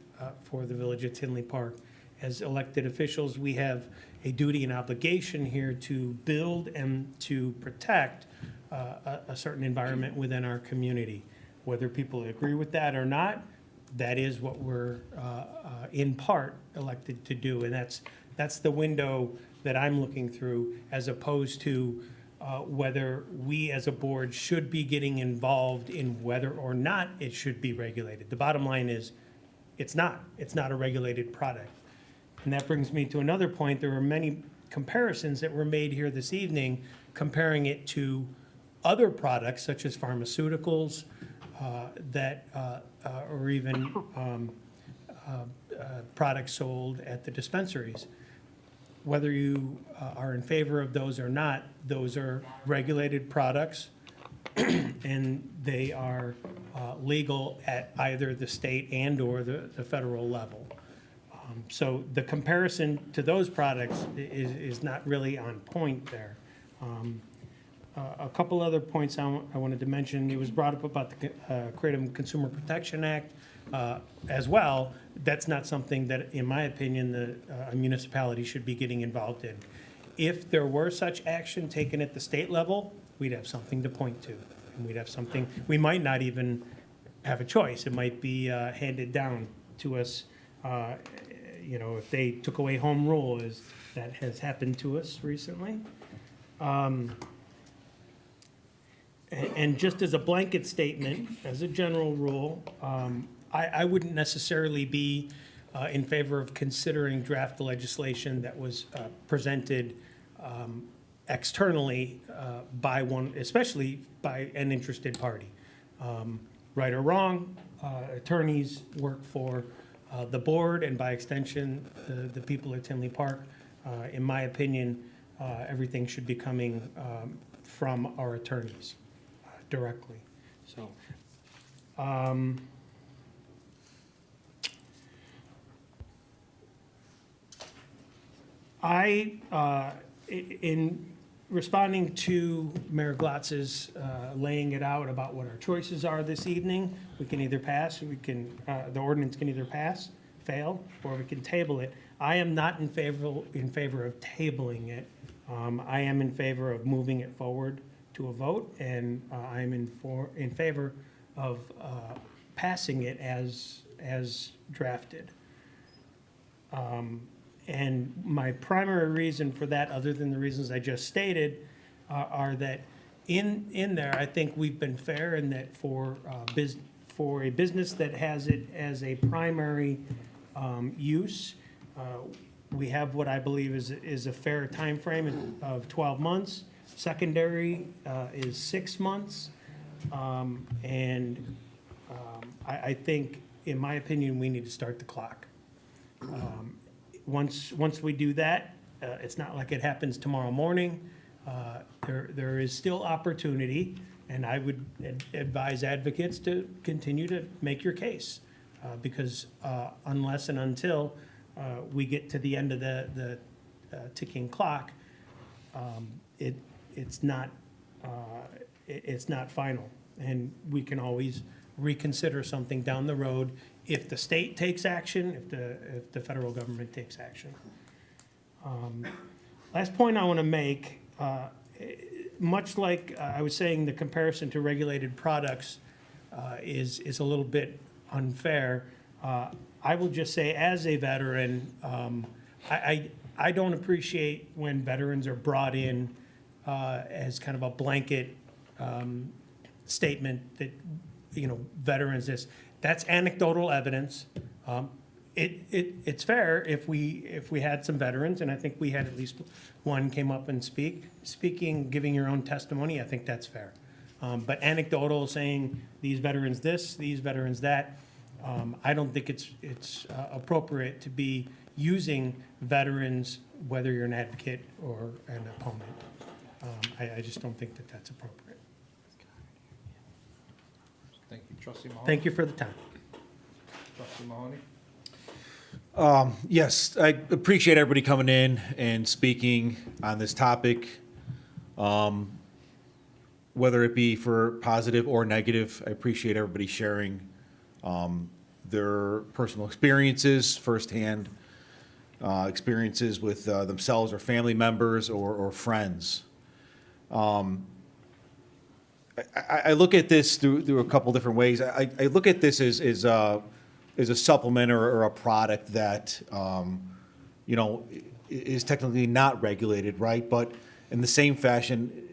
for the village of Tinley Park. As elected officials, we have a duty and obligation here to build and to protect a certain environment within our community. Whether people agree with that or not, that is what we're in part elected to do, and that's the window that I'm looking through, as opposed to whether we as a board should be getting involved in whether or not it should be regulated. The bottom line is, it's not a regulated product. And that brings me to another point. There were many comparisons that were made here this evening, comparing it to other products such as pharmaceuticals or even products sold at the dispensaries. whether you are in favor of those or not, those are regulated products, and they are legal at either the state and/or the federal level. So the comparison to those products is not really on point there. A couple other points I wanted to mention. It was brought up about the Kratom Consumer Protection Act as well. That's not something that, in my opinion, a municipality should be getting involved in. If there were such action taken at the state level, we'd have something to point to. And we'd have something, we might not even have a choice. It might be handed down to us, if they took away home rule, as that has happened to us recently. And just as a blanket statement, as a general rule, I wouldn't necessarily be in favor of considering draft legislation that was presented externally by one, especially by an interested party. Right or wrong, attorneys work for the board and by extension, the people at Tinley Park. In my opinion, everything should be coming from our attorneys directly. So, in responding to Mayor Glotz's laying it out about what our choices are this evening, we can either pass, the ordinance can either pass, fail, or we can table it. I am not in favor of tabling it. I am in favor of moving it forward to a vote, and I am in favor of passing it as drafted. And my primary reason for that, other than the reasons I just stated, are that in there, I think we've been fair in that for a business that has it as a primary use, we have what I believe is a fair time frame of 12 months. Secondary is 6 months. I think, in my opinion, we need to start the clock. Once we do that, it's not like it happens tomorrow morning. There is still opportunity, and I would advise advocates to continue to make your case, because unless and until we get to the end of the ticking clock, it's not final, and we can always reconsider something down the road if the state takes action, if the federal government takes action. Last point I want to make, much like I was saying, the comparison to regulated products is a little bit unfair. I will just say, as a veteran, I don't appreciate when veterans are brought in as kind of a blanket statement that, veterans this. That's anecdotal evidence. It's fair if we had some veterans, and I think we had at least one came up and giving your own testimony. I think that's fair. But anecdotal, saying these veterans this, these veterans that, I don't think it's appropriate to be using veterans, whether you're an advocate or an opponent. I just don't think that that's appropriate. Thank you. Trustee Mahoney? Thank you for the time. Trustee Mahoney? Yes, I appreciate everybody coming in and speaking on this topic, whether it be for positive or negative. I appreciate everybody sharing their personal experiences, firsthand experiences with themselves or family members or friends. I look at this through a couple different ways. I look at this as a supplement or a product that, is technically not regulated, right? But in the same fashion,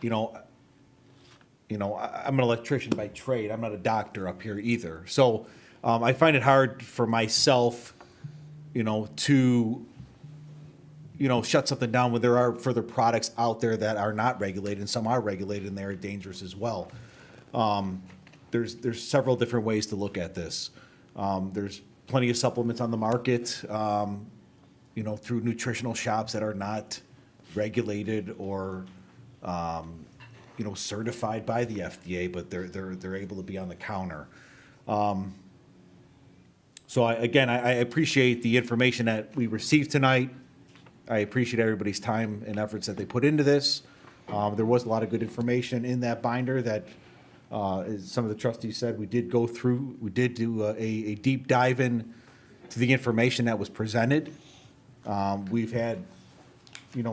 I'm an electrician by trade. I'm not a doctor up here either. So I find it hard for myself, to shut something down when there are further products out there that are not regulated, and some are regulated and they're dangerous as well. There's several different ways to look at this. There's plenty of supplements on the market through nutritional shops that are not regulated or, certified by the FDA, but they're able to be on the counter. So I appreciate the information that we received tonight. I appreciate everybody's time and efforts that they put into this. There was a lot of good information in that binder that, as some of the trustees said, we did go through. We did do a deep dive in to the information that was presented. We've had,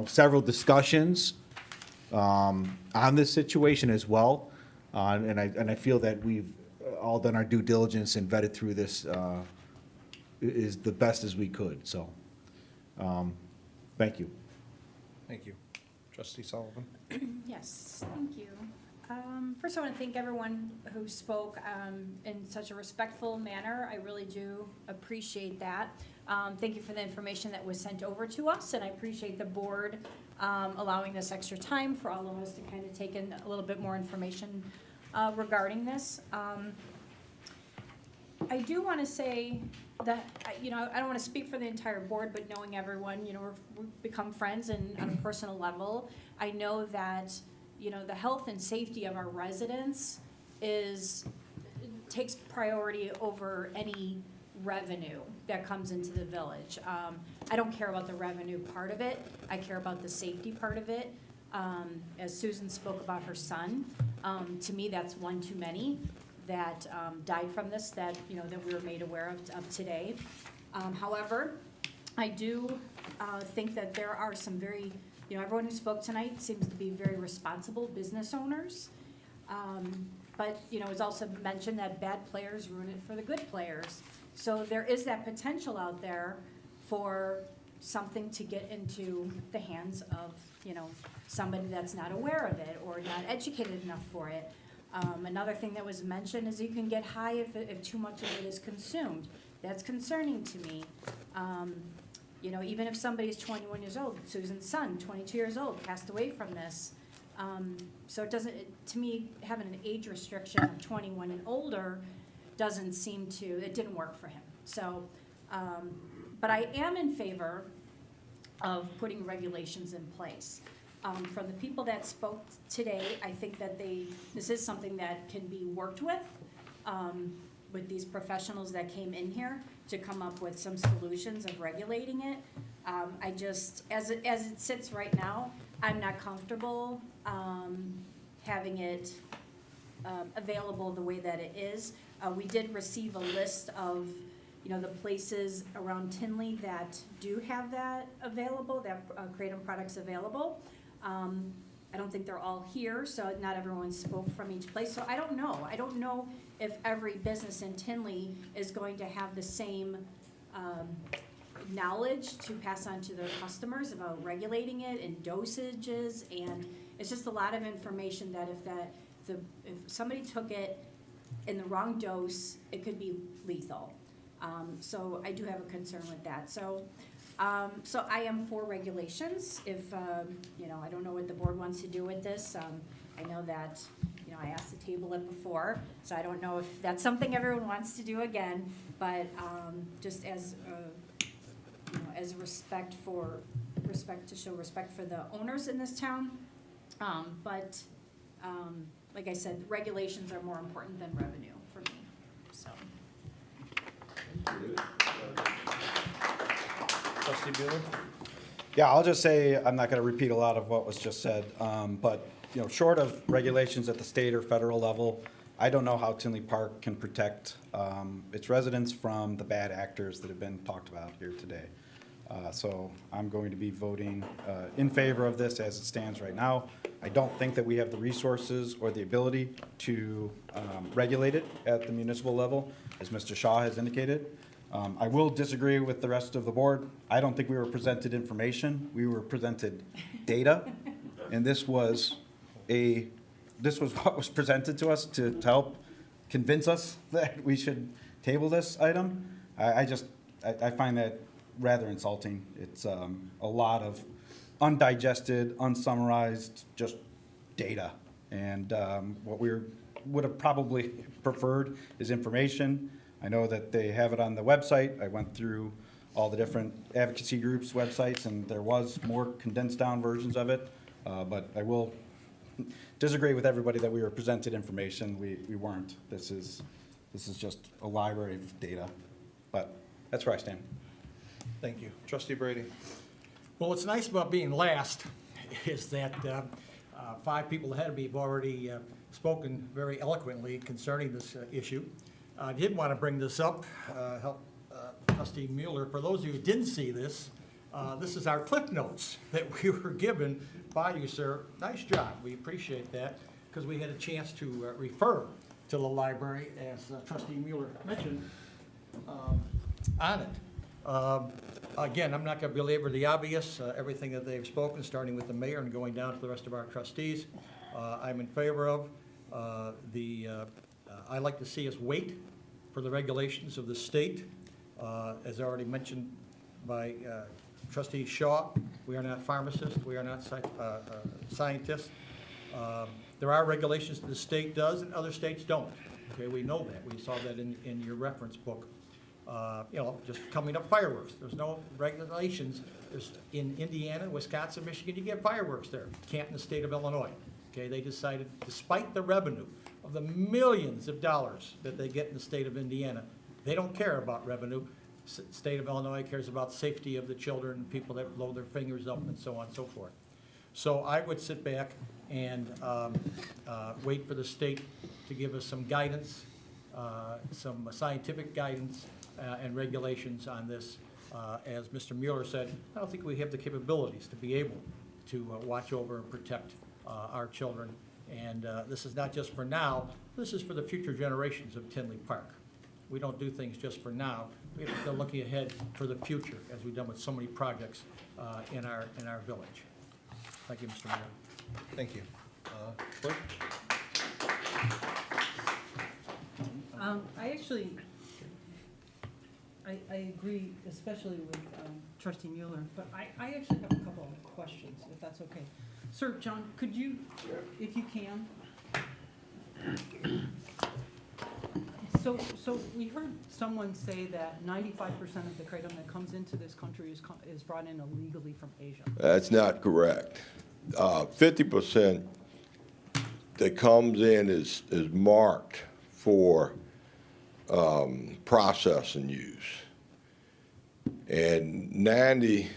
several discussions on this situation as well, and I feel that we've all done our due diligence and vetted through this is the best as we could. So, thank you. Thank you. Trustee Sullivan? Yes, thank you. First, I want to thank everyone who spoke in such a respectful manner. I really do appreciate that. Thank you for the information that was sent over to us, and I appreciate the board allowing this extra time for all of us to kind of take in a little bit more information regarding this. I do want to say that, I don't want to speak for the entire board, but knowing everyone, we've become friends and on a personal level, I know that, the health and safety of our residents takes priority over any revenue that comes into the village. I don't care about the revenue part of it. I care about the safety part of it. As Susan spoke about her son, to me, that's one too many that died from this that we were made aware of today. However, I do think that there are some very, everyone who spoke tonight seems to be very responsible business owners. But, it's also mentioned that bad players ruin it for the good players. So there is that potential out there for something to get into the hands of, somebody that's not aware of it or not educated enough for it. Another thing that was mentioned is you can get high if too much of it is consumed. That's concerning to me. Even if somebody's 21 years old, Susan's son, 22 years old, passed away from this. So to me, having an age restriction of 21 and older doesn't seem to, it didn't work for him. So, but I am in favor of putting regulations in place. From the people that spoke today, I think that this is something that can be worked with these professionals that came in here to come up with some solutions of regulating it. I just, as it sits right now, I'm not comfortable having it available the way that it is. We did receive a list of the places around Tinley that do have that available, that Kratom products available. I don't think they're all here, so not everyone spoke from each place. So I don't know. I don't know if every business in Tinley is going to have the same knowledge to pass on to their customers about regulating it and dosages, and it's just a lot of information that if somebody took it in the wrong dose, it could be lethal. So I do have a concern with that. So I am for regulations. If, I don't know what the board wants to do with this. I know that, I asked to table it before, so I don't know if that's something everyone wants to do again, but just as to show respect for the owners in this town. But like I said, regulations are more important than revenue for me, so. Trustee Bueller? Yeah, I'll just say, I'm not going to repeat a lot of what was just said, but, short of regulations at the state or federal level, I don't know how Tinley Park can protect its residents from the bad actors that have been talked about here today. So I'm going to be voting in favor of this as it stands right now. I don't think that we have the resources or the ability to regulate it at the municipal level, as Mr. Shaw has indicated. I will disagree with the rest of the board. I don't think we were presented information. We were presented data, and this was what was presented to us to help convince us that we should table this item. I find that rather insulting. It's a lot of undigested, unsummarized, just data. And what we would have probably preferred is information. I know that they have it on the website. I went through all the different advocacy groups' websites, and there was more condensed down versions of it. But I will disagree with everybody that we were presented information. We weren't. This is just a library of data. But that's where I stand. Thank you. Trustee Brady. Well, what's nice about being last is that 5 people ahead of me have already spoken very eloquently concerning this issue. I did want to bring this up, help Trustee Mueller. For those of you who didn't see this, this is our Cliff Notes that we were given by you, sir. Nice job. We appreciate that because we had a chance to refer to the library, as Trustee Mueller mentioned, on it. Again, I'm not going to belabor the obvious, everything that they've spoken, starting with the mayor and going down to the rest of our trustees, I'm in favor of. I like to see us wait for the regulations of the state. As already mentioned by Trustee Shaw, we are not pharmacists, we are not scientists. There are regulations that the state does and other states don't. Okay, we know that. We saw that in your reference book. Just coming up fireworks. There's no regulations. There's in Indiana, Wisconsin, Michigan, you get fireworks there. Can't in the state of Illinois. Okay, they decided, despite the revenue of the millions of dollars that they get in the state of Indiana, they don't care about revenue. State of Illinois cares about safety of the children, people that blow their fingers up, and so on and so forth. So I would sit back and wait for the state to give us some guidance, some scientific guidance and regulations on this. As Mr. Mueller said, I don't think we have the capabilities to be able to watch over and protect our children. And this is not just for now, this is for the future generations of Tinley Park. We don't do things just for now. We're looking ahead for the future, as we've done with so many projects in our village. Thank you, Mr. Mayor. Thank you. Clerk? I agree, especially with Trustee Mueller, but I actually have a couple of questions, if that's okay. Sir, John, could you, if you can? So we heard someone say that 95% of the kratom that comes into this country is brought in illegally from Asia. That's not correct. 50% that comes in is marked for process and use. And 90,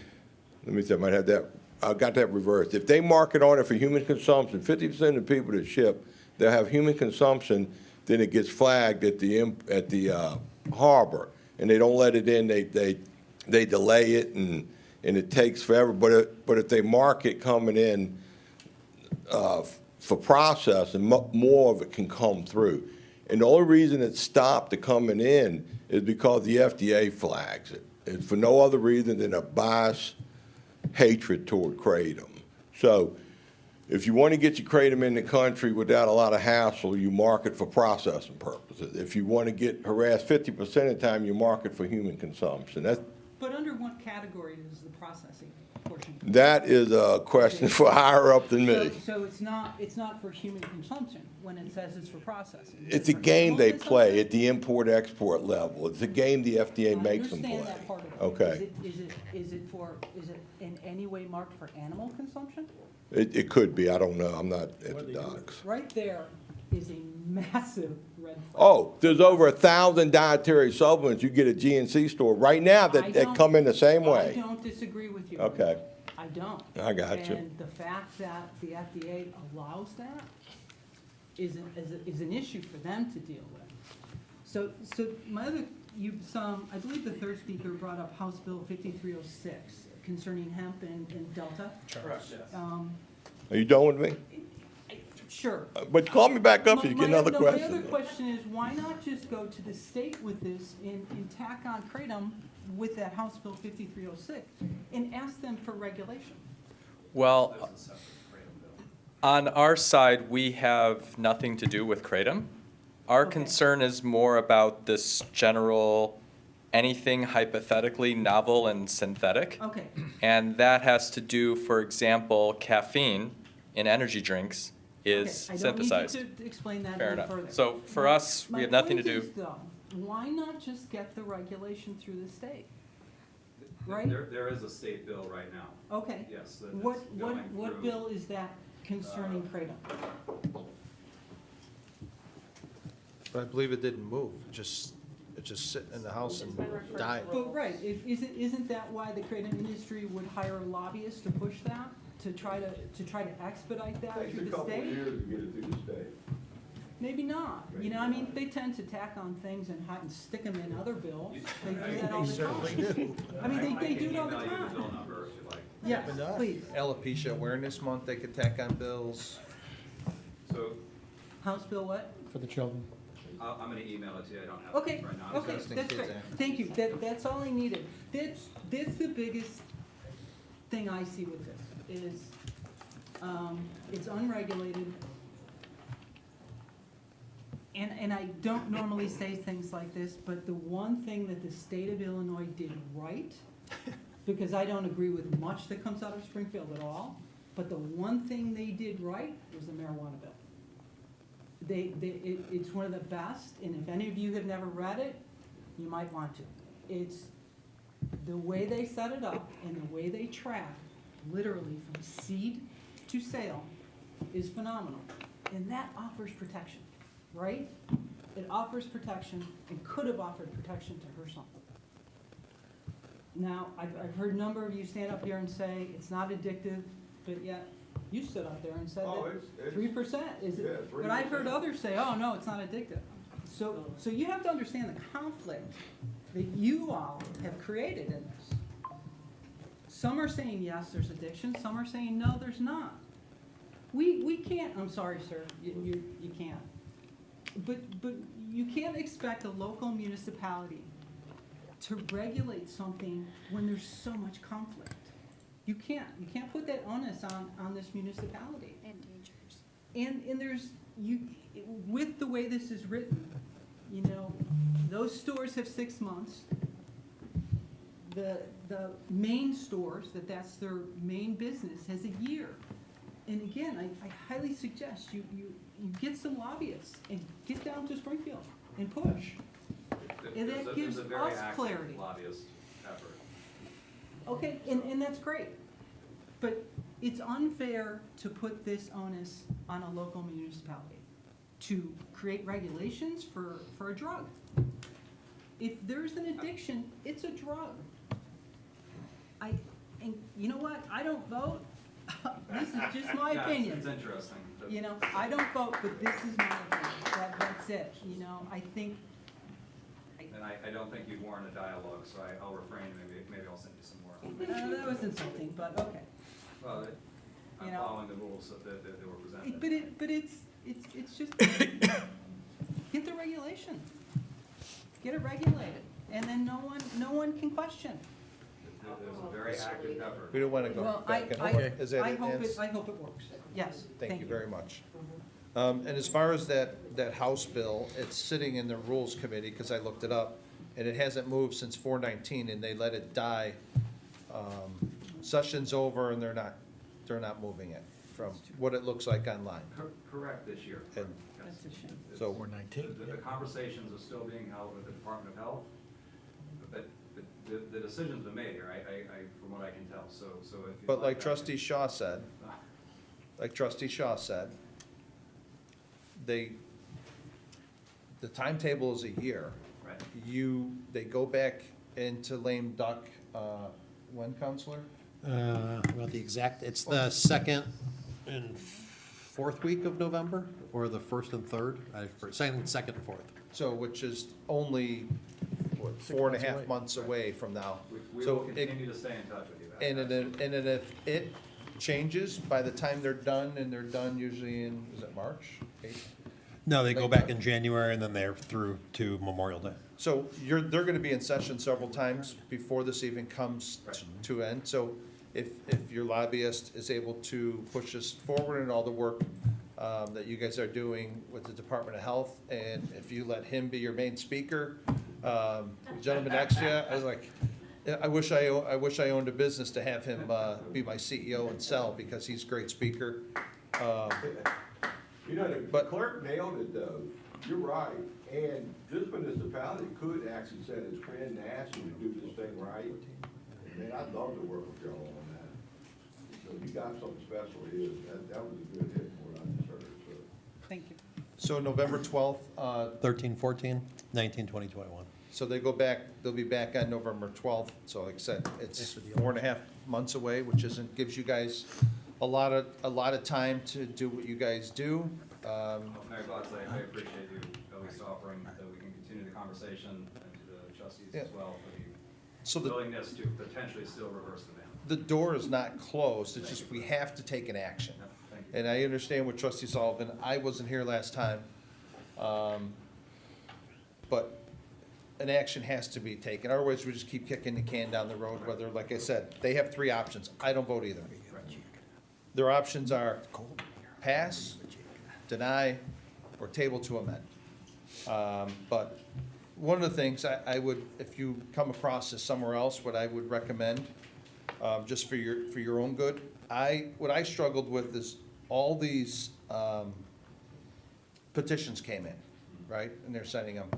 let me see, I might have that, I got that reversed. If they mark it on it for human consumption, 50% of the people that ship, they'll have human consumption, then it gets flagged at the harbor, and they don't let it in. They delay it, and it takes forever. But if they mark it coming in for processing, more of it can come through. And the only reason it stopped the coming in is because the FDA flags it. It's for no other reason than a bias hatred toward kratom. So if you want to get your kratom in the country without a lot of hassle, you mark it for processing purposes. If you want to get harassed 50% of the time, you mark it for human consumption. But under what category is the processing portion? That is a question for higher up than me. So it's not for human consumption when it says it's for processing? It's a game they play at the import-export level. It's a game the FDA makes them play. I understand that part of it. Okay. Is it in any way marked for animal consumption? It could be. I don't know. I'm not at the docks. Right there is a massive red flag. Oh, there's over 1,000 dietary supplements you get at GNC store right now that come in the same way. I don't disagree with you. Okay. I don't. I got you. And the fact that the FDA allows that is an issue for them to deal with. So my other, I believe the third speaker brought up House Bill 5306 concerning hemp and Delta. Correct, yes. Are you done with me? Sure. But call me back up if you get another question. My other question is, why not just go to the state with this and tack on kratom with that House Bill 5306 and ask them for regulation? Well, on our side, we have nothing to do with kratom. Our concern is more about this general anything hypothetically novel and synthetic. Okay. And that has to do, for example, caffeine in energy drinks is synthesized. I don't need you to explain that Fair any enough. further. So for us, we have nothing to do. My point is, though, why not just get the regulation through the state? right? There is a state bill right now. Okay. Yes. What bill is that concerning Kratom? But I believe it didn't move, it just sitting in the house and died. But right, isn't that why the Kratom industry would hire lobbyists to push that, to try to expedite that through the state? years to get it through the state. Maybe not, you know, I mean, they tend to tack on things and stick them in other bills, they do that all the time. I mean, they do it all the time. Yes, please. Alopecia Awareness Month, they could tack on bills. So House bill what? For the children. I'm going to email it to you. I don't have Okay, it right now. okay, Interesting that's kids, great. eh? Thank you, that's all I needed. That's the biggest thing I see with this, is, it's unregulated. And I don't normally say things like this, but the one thing that the state of Illinois did right, because I don't agree with much that comes out of Springfield at all, but the one thing they did right was the marijuana bill. It's one of the best, and if any of you have never read it, you might want to. It's the way they set it up and the way they track, literally from seed to sale, is phenomenal. And that offers protection, right? It offers protection and could have offered protection to her son. Now, I've heard a number of you stand up here and say it's not addictive, but yet you stood up there and said that 3% is it. But I've heard others say, oh, no, it's not addictive. So you have to understand the conflict that you all have created in this. Some are saying, yes, there's addiction. Some are saying, no, there's not. We can't, I'm sorry, sir, you can't. But you can't expect a local municipality to regulate something when there's so much conflict. You can't put that onus on this municipality. And dangers. And there's, with the way this is written, you know, those stores have 6 months. The main stores, that's their main business, has a year. And again, I highly suggest you get some lobbyists and get down to Springfield and push. And that gives us clarity. Lobbyist effort. Okay, and that's great. But it's unfair to put this onus on a local municipality to create regulations for a drug. If there's an addiction, it's a drug. And you know what? I don't vote. This is just my opinion. It's interesting. You know, I don't vote, but this is my opinion. That's it. You know, I think. And I don't think you warrant a dialogue, so I'll refrain. Maybe I'll send you some more. That was insulting, but okay. Well, I'm You know. following the rules that were presented. But it's just, get the regulation. Get it regulated, and then no one can question. There's a very active effort. We don't want to go Well, back and forth. Is that I it, hope Nance? I hope it works. Yes, Thank you very much. And as far as that House bill, it's sitting in the Rules Committee, because I looked it up, and it hasn't moved since 4/19, and they let it die. Session's over, and they're not moving it, from what it looks like online. Correct this year. And That's a shame. so, 4/19. The conversations are still being held with the Department of Health, but the decision's been made here, from what I can tell, so if you. but like Trustee Shaw said, the timetable is a year. Right. They go back into lame duck, when, Counselor? Well, it's the second and fourth week of November, or the first and third? Second and fourth. So, which is only, what, 4.5 months away from now. We So will it- continue to stay in touch with you. And then if it changes by the time they're done, and they're done usually in, is it March? No, they go back in January, and then they're through to Memorial Day. So they're gonna be in session several times before this even comes to end. So if your lobbyist is able to push this forward and all the work that you guys are doing with the Department of Health, and if you let him be your main speaker, the gentleman next to you, I was like, I wish I owned a business to have him be my CEO and sell, because he's a great speaker. You know, the clerk nailed it though. You're right. And this municipality could actually send its friend and ask him to do this thing right. mean, I'd love to work with y'all on that. So you got something special here. That was a good hit for what I just heard, so. Thank you. So November 12th, 13, 14, 19, 20, 21. so they go back, they'll be back on November 12th. So like I said, it's 4.5 months away, which gives you guys a lot of time to do what you guys do. Mayor Glatz, I appreciate you at least offering that we can continue the conversation, and to the trustees as well So for the- the willingness to potentially still reverse the ban. The door is not closed, it's just we have to take an action. Thank you. And I understand with Trustee Sullivan, I wasn't here last time, but an action has to be taken. Otherwise, we just keep kicking the can down the road, whether, like I said, they have 3 options. I don't vote either. Their options are pass, deny, or table to amend. But one of the things I would, if you come across this somewhere else, what I would recommend, just for your own good, what I struggled with is all these petitions came in, right? And they're sending them.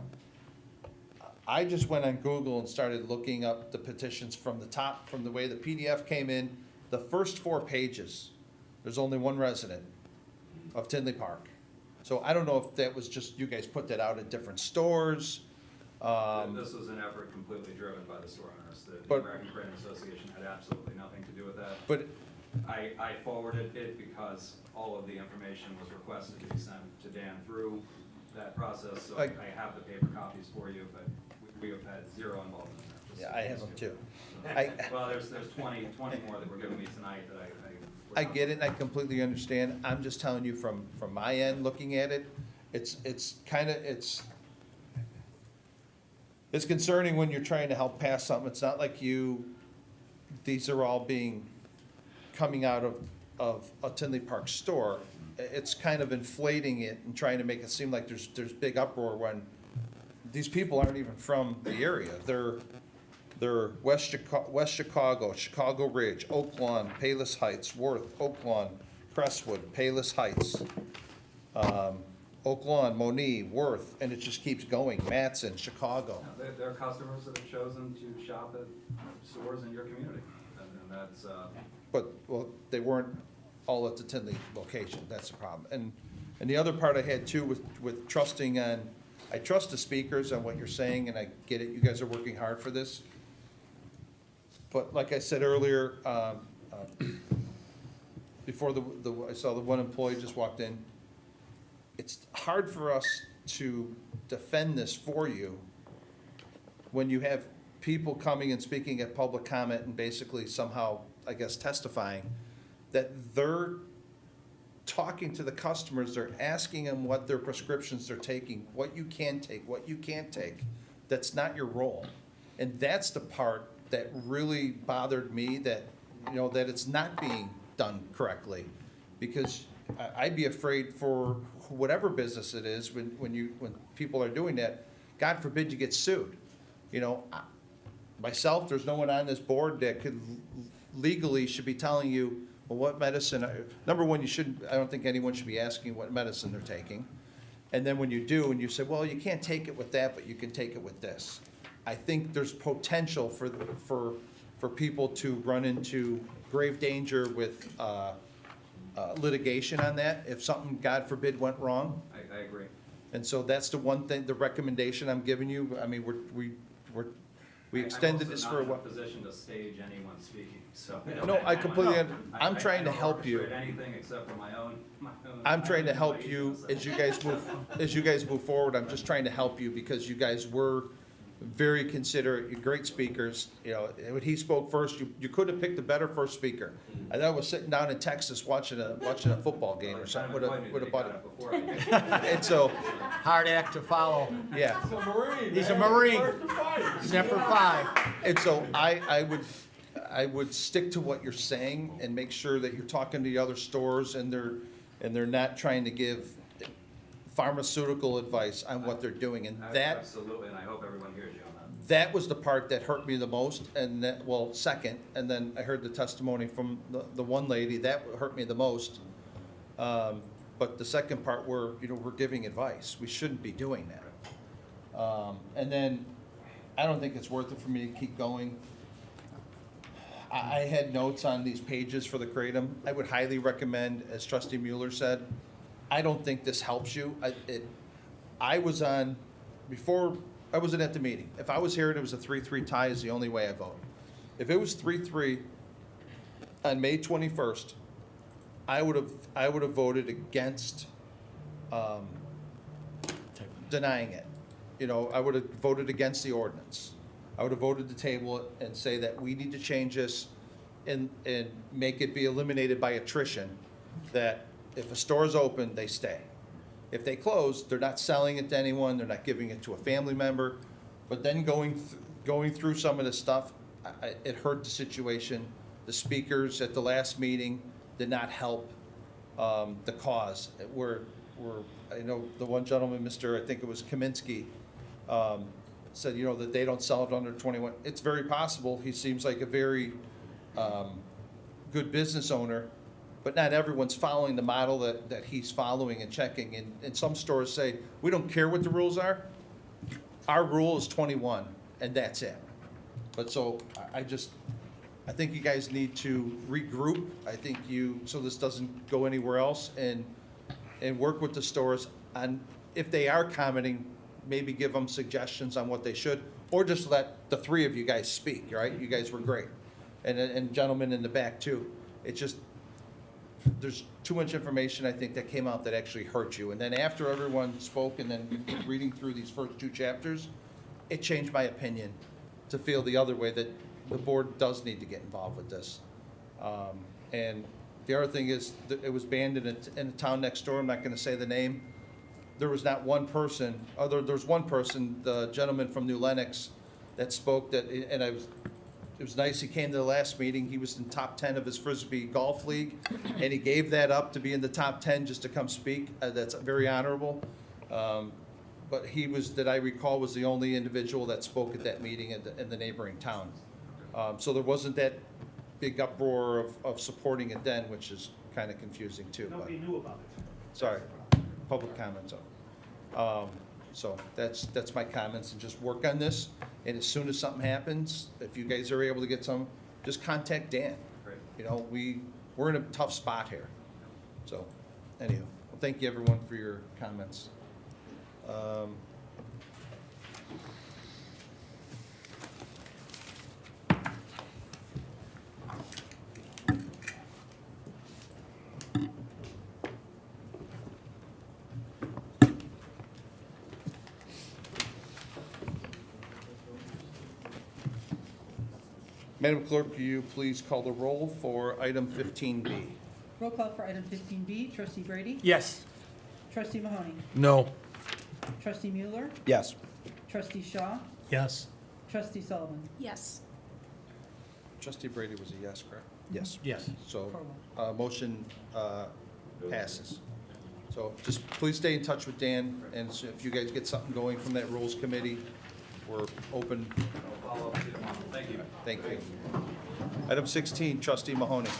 I just went on Google and started looking up the petitions from the top, from the way the PDF came in. The first 4 pages, there's only 1 resident of Tinley Park. So I don't know if that was just, you guys put that out at different stores. This was an effort completely driven by the store owners. The American Kratom Association had absolutely nothing to do with that. But I forwarded it because all of the information was requested to be sent to Dan through that process, so I have the paper copies for you, but we have had 0 involvement in that. Yeah, I have them too. Well, there's 20 more that were given me tonight that I get it, and I completely understand. I'm just telling you from my end, looking at it, it's concerning when you're trying to help pass something. It's not like these are all coming out of a Tinley Park store. It's kind of inflating it and trying to make it seem like there's big uproar when these people aren't even from the area. They're West Chicago, Chicago Ridge, Oak Lawn, Palos Heights, Worth, Oak Lawn, Crestwood, Palos Heights, Oak Lawn, Monee, Worth, and it just keeps going. Matson, Chicago. There are customers that have chosen to shop at stores in your community, and that's. But, well, they weren't all at the Tinley location, that's the problem. And the other part I had too with trusting on, I trust the speakers on what you're saying, and I get it, you guys are working hard for this. But like I said earlier, before I saw the one employee just walked in, it's hard for us to defend this for you when you have people coming and speaking at public comment and basically somehow, I guess, testifying that they're talking to the customers, they're asking them what their prescriptions they're taking, what you can take, what you can't take. That's not your role. And that's the part that really bothered me, that, that it's not being done correctly. Because I'd be afraid for whatever business it is, when people are doing that, God forbid you get sued. Myself, there's no one on this board that could legally should be telling you, well, what medicine, number one, I don't think anyone should be asking what medicine they're taking. And then when you do, and you say, well, you can't take it with that, but you can take it with this. I think there's potential for people to run into grave danger with litigation on that, if something, God forbid, went wrong. I agree. And so that's the one thing, the recommendation I'm giving you. I mean, we extended this for a while. I'm also not in a position to stage anyone speaking, so. No, I completely, I'm trying to help you. I don't orchestrate anything except for my own. I'm trying to help you as you guys move forward. I'm just trying to help you because you guys were very considerate, you're great speakers. When he spoke first, you could have picked a better first speaker. And I was sitting down in Texas watching a football game or something with a buddy. And so, Hard act to follow. yeah. He's a Marine. Semper Fi. And so I would stick to what you're saying and make sure that you're talking to the other stores and they're not trying to give pharmaceutical advice on what they're doing. And that, Absolutely, and I hope everyone hears you on that. that was the part that hurt me the most, and that, well, second, and then I heard the testimony from the one lady, that hurt me the most. But the second part where, we're giving advice. We shouldn't be doing that. And then, I don't think it's worth it for me to keep going. I had notes on these pages for the Kratom. I would highly recommend, as trustee Mueller said, I don't think this helps you. I wasn't at the meeting. If I was here and it was a 3-3 tie is the only way I vote. If it was 3-3 on May 21st, I would have voted against denying it. You know, I would have voted against the ordinance. I would have voted to table it and say that we need to change this and make it be eliminated by attrition, that if a store is open, they stay. If they close, they're not selling it to anyone, they're not giving it to a family member. But then going through some of the stuff, it hurt the situation. The speakers at the last meeting did not help the cause. I know the one gentleman, I think it was Kaminsky, said, you know, that they don't sell it under 21. It's very possible. He seems like a very good business owner, but not everyone's following the model that he's following and checking. And some stores say, we don't care what the rules are. Our rule is 21, and that's it. But so I think you guys need to regroup. I think so this doesn't go anywhere else, and work with the stores on, if they are commenting, maybe give them suggestions on what they should, or just let the three of you guys speak, right? You guys were great. And gentlemen in the back too. It's just, there's too much information, I think, that came out that actually hurt you. And then after everyone spoke and then reading through these first 2 chapters, it changed my opinion to feel the other way, that the board does need to get involved with this. And the other thing is, that it was banned in a town next door. I'm not gonna say the name. There was not one person, there's one person, the gentleman from New Lenox, that spoke it was nice, he came to the last meeting, he was in top 10 of his Frisbee golf league, and he gave that up to be in the top 10 just to come speak. That's very honorable. But he was, that I recall, was the only individual that spoke at that meeting in the neighboring town. So there wasn't that big uproar of supporting it then, which is kind of confusing too. Nobody knew about it. Sorry, public comments. So that's my comments, and just work on this. And as soon as something happens, if you guys are able to get some, just contact Dan. You know, we're in a tough spot here. So, anyhow, well, thank you everyone for your comments. Madam Clerk, will you please call the roll for item 15B? Roll call for item 15B. Trustee Brady? Yes. Trustee Mahoney? No. Trustee Mueller? Yes. Trustee Shaw? Yes. Trustee Sullivan? Yes. Trustee Brady was a yes, correct? Yes. Yes. So, motion passes. So just please stay in touch with Dan, and so if you guys get something going from that Rules Committee, we're open. Thank you. Thank you. Item 16, Trustee Mahoney.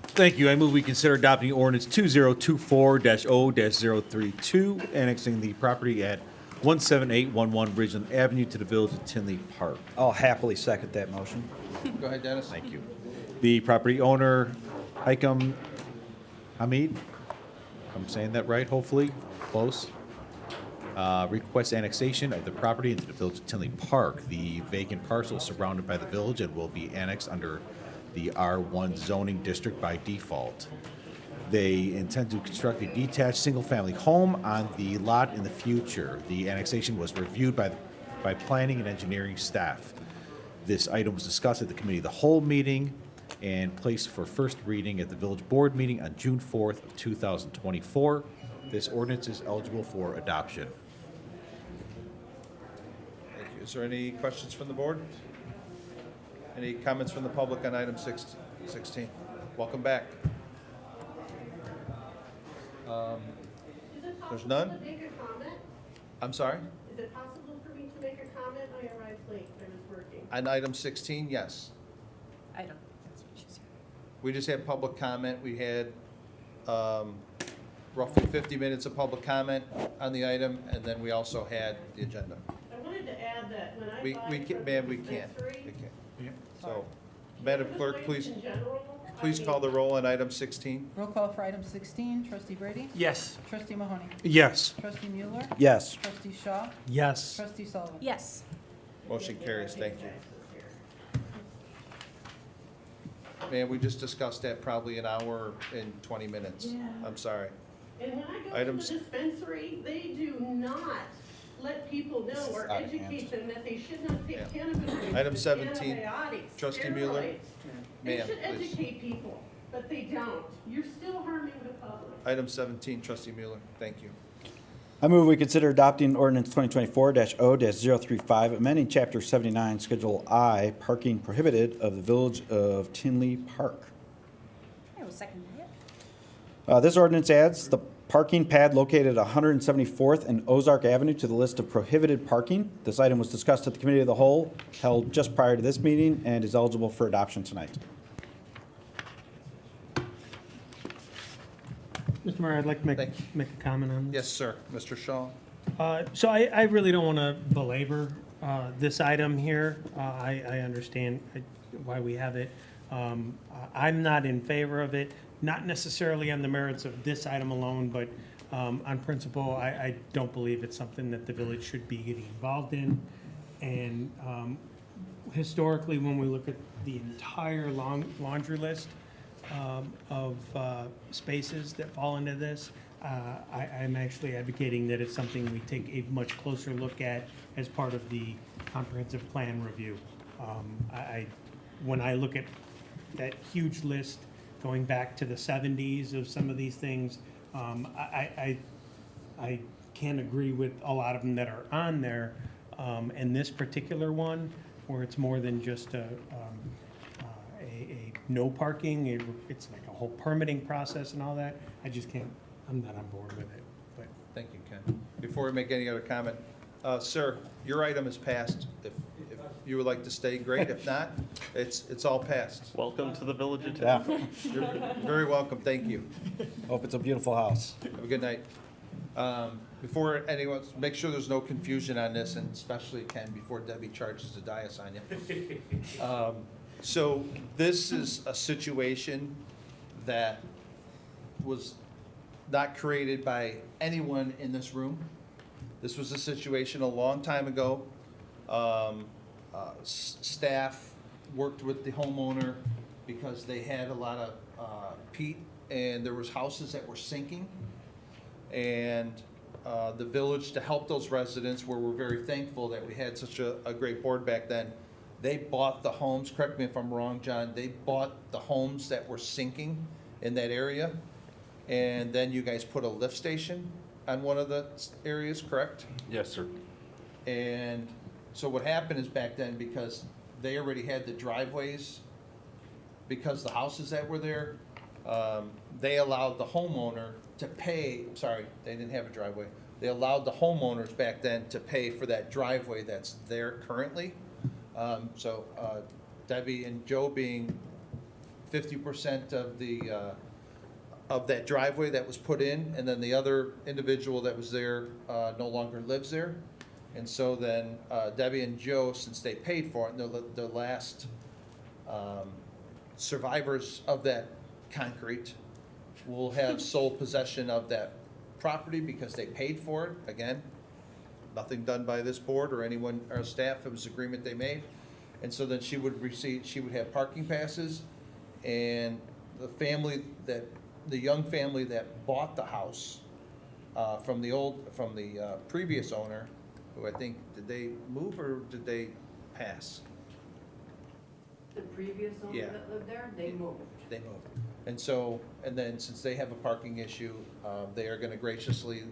Thank you. I move we consider adopting ordinance 2024-0-032, annexing the property at 17811 Bridgeland Avenue to the Village of Tinley Park. I'll happily second that motion. Go ahead, Dennis. Thank you. The property owner, Haikam Hamid, I'm saying that right, hopefully, close, requests annexation of the property into the Village of Tinley Park. The vacant parcel is surrounded by the village and will be annexed under the R1 zoning district by default. They intend to construct a detached single-family home on the lot in the future. The annexation was reviewed by planning and engineering staff. This item was discussed at the Committee of the Whole meeting and placed for first reading at the Village Board meeting on June 4th of 2024. This ordinance is eligible for adoption. Thank you. Is there any questions from the board? Any comments from the public on item 16? Welcome back. There's none? I'm sorry? Is it possible for me to make a comment? I arrived late, I was working. On item 16, yes. I don't, that's what she said. We just had public comment. We had roughly 50 minutes of public comment on the item, and then we also had the agenda. I wanted to add that when I We bought can't, from ma'am, the we can't. dispensary, So, Madam Clerk, please call the roll on item 16. Roll call for item 16, trustee Brady? Yes. Trustee Mahoney? Yes. Trustee Mueller? Yes. Trustee Shaw? Yes. Trustee Sullivan? Yes. Motion carries. Thank you. Man, we just discussed that probably an hour and 20 minutes. Yeah. I'm sorry. And when I go to Items- the dispensary, they do not let people know or out of hand. educate them that they should not take Yeah. cannabis. Item 17, antibiotics, Trustee Mueller. steroids. They Ma'am, should please. educate people, but they don't. You're still harming the public. Item 17, Trustee Mueller. Thank you. I move we consider adopting ordinance 2024-0-035, amending Chapter 79, Schedule I, parking prohibited of the Village of Tinley Park. I will second that. This ordinance adds the parking pad located at 174th and Ozark Avenue to the list of prohibited parking. This item was discussed at the Committee of the Whole, held just prior to this meeting, and is eligible for adoption tonight. Mr. Mayor, I'd like to make Thank a comment on this. Yes, sir. Mr. Shaw. So I really don't want to belabor this item here. I understand why we have it. I'm not in favor of it, not necessarily on the merits of this item alone, but on principle, I don't believe it's something that the village should be getting involved in. And historically, when we look at the entire laundry list of spaces that fall into this, I'm actually advocating that it's something we take a much closer look at as part of the comprehensive plan review. When I look at that huge list going back to the 70s of some of these things, I can't agree with a lot of them that are on there. And this particular one, where it's more than just a no parking, it's like a whole permitting process and all that, I just can't, I'm not on board with it. But Thank you, Ken. Before we make any other comment, sir, your item is passed. If you would like to stay, great. If not, it's all passed. Welcome to the Village of Yeah. Tinley. You're very welcome. Thank you. Hope it's a beautiful house. Have a good night. Before anyone, make sure there's no confusion on this, and especially Ken, before Debbie charges the dais on you. So this is a situation that was not created by anyone in this room. This was a situation a long time ago. Staff worked with the homeowner because they had a lot of peat, and there was houses that were sinking. And the village, to help those residents, where we're very thankful that we had such a great board back then, they bought the homes, correct me if I'm wrong, John, they bought the homes that were sinking in that area. And then you guys put a lift station on one of the areas, correct? Yes, sir. And so what happened is back then, because they already had the driveways, because the houses that were there, they allowed the homeowner to pay, sorry, they didn't have a driveway. They allowed the homeowners back then to pay for that driveway that's there currently. So Debbie and Joe being 50% of that driveway that was put in, and then the other individual that was there no longer lives there. And so then Debbie and Joe, since they paid for it, and they're the last survivors of that concrete, will have sole possession of that property because they paid for it. Again, nothing done by this board or anyone, our staff, it was agreement they made. And so then she would have parking passes, and the young family that bought the house from the previous owner, who I think, did they move or did they pass? The previous owner Yeah. that lived there, they moved. They moved. And so, and then since they have a parking issue, they are gonna graciously,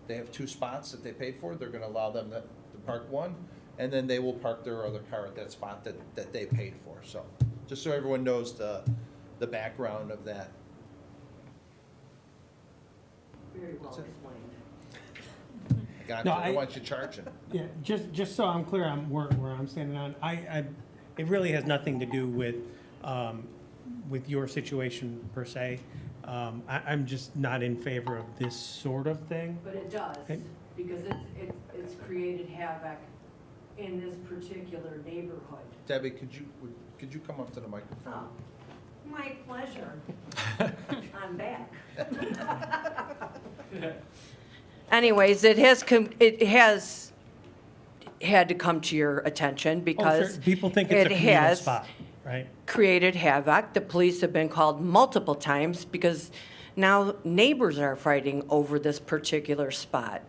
they have 2 spots that they paid for, they're gonna allow them to park one, and then they will park their other car at that spot that they paid for. So, just so everyone knows the background of that. Very well That's it. explained. I got No, you, I want you charging. yeah, just so I'm clear on where I'm standing on, it really has nothing to do with your situation per se. I'm just not in favor of this sort of thing. But it does, And- because it's created havoc in this particular neighborhood. Debbie, could you come up to the microphone? Oh, my pleasure. I'm back. Anyways, it has had to come to your attention because sure. People think it's a it communal has spot, right? created havoc. The police have been called multiple times because now neighbors are fighting over this particular spot,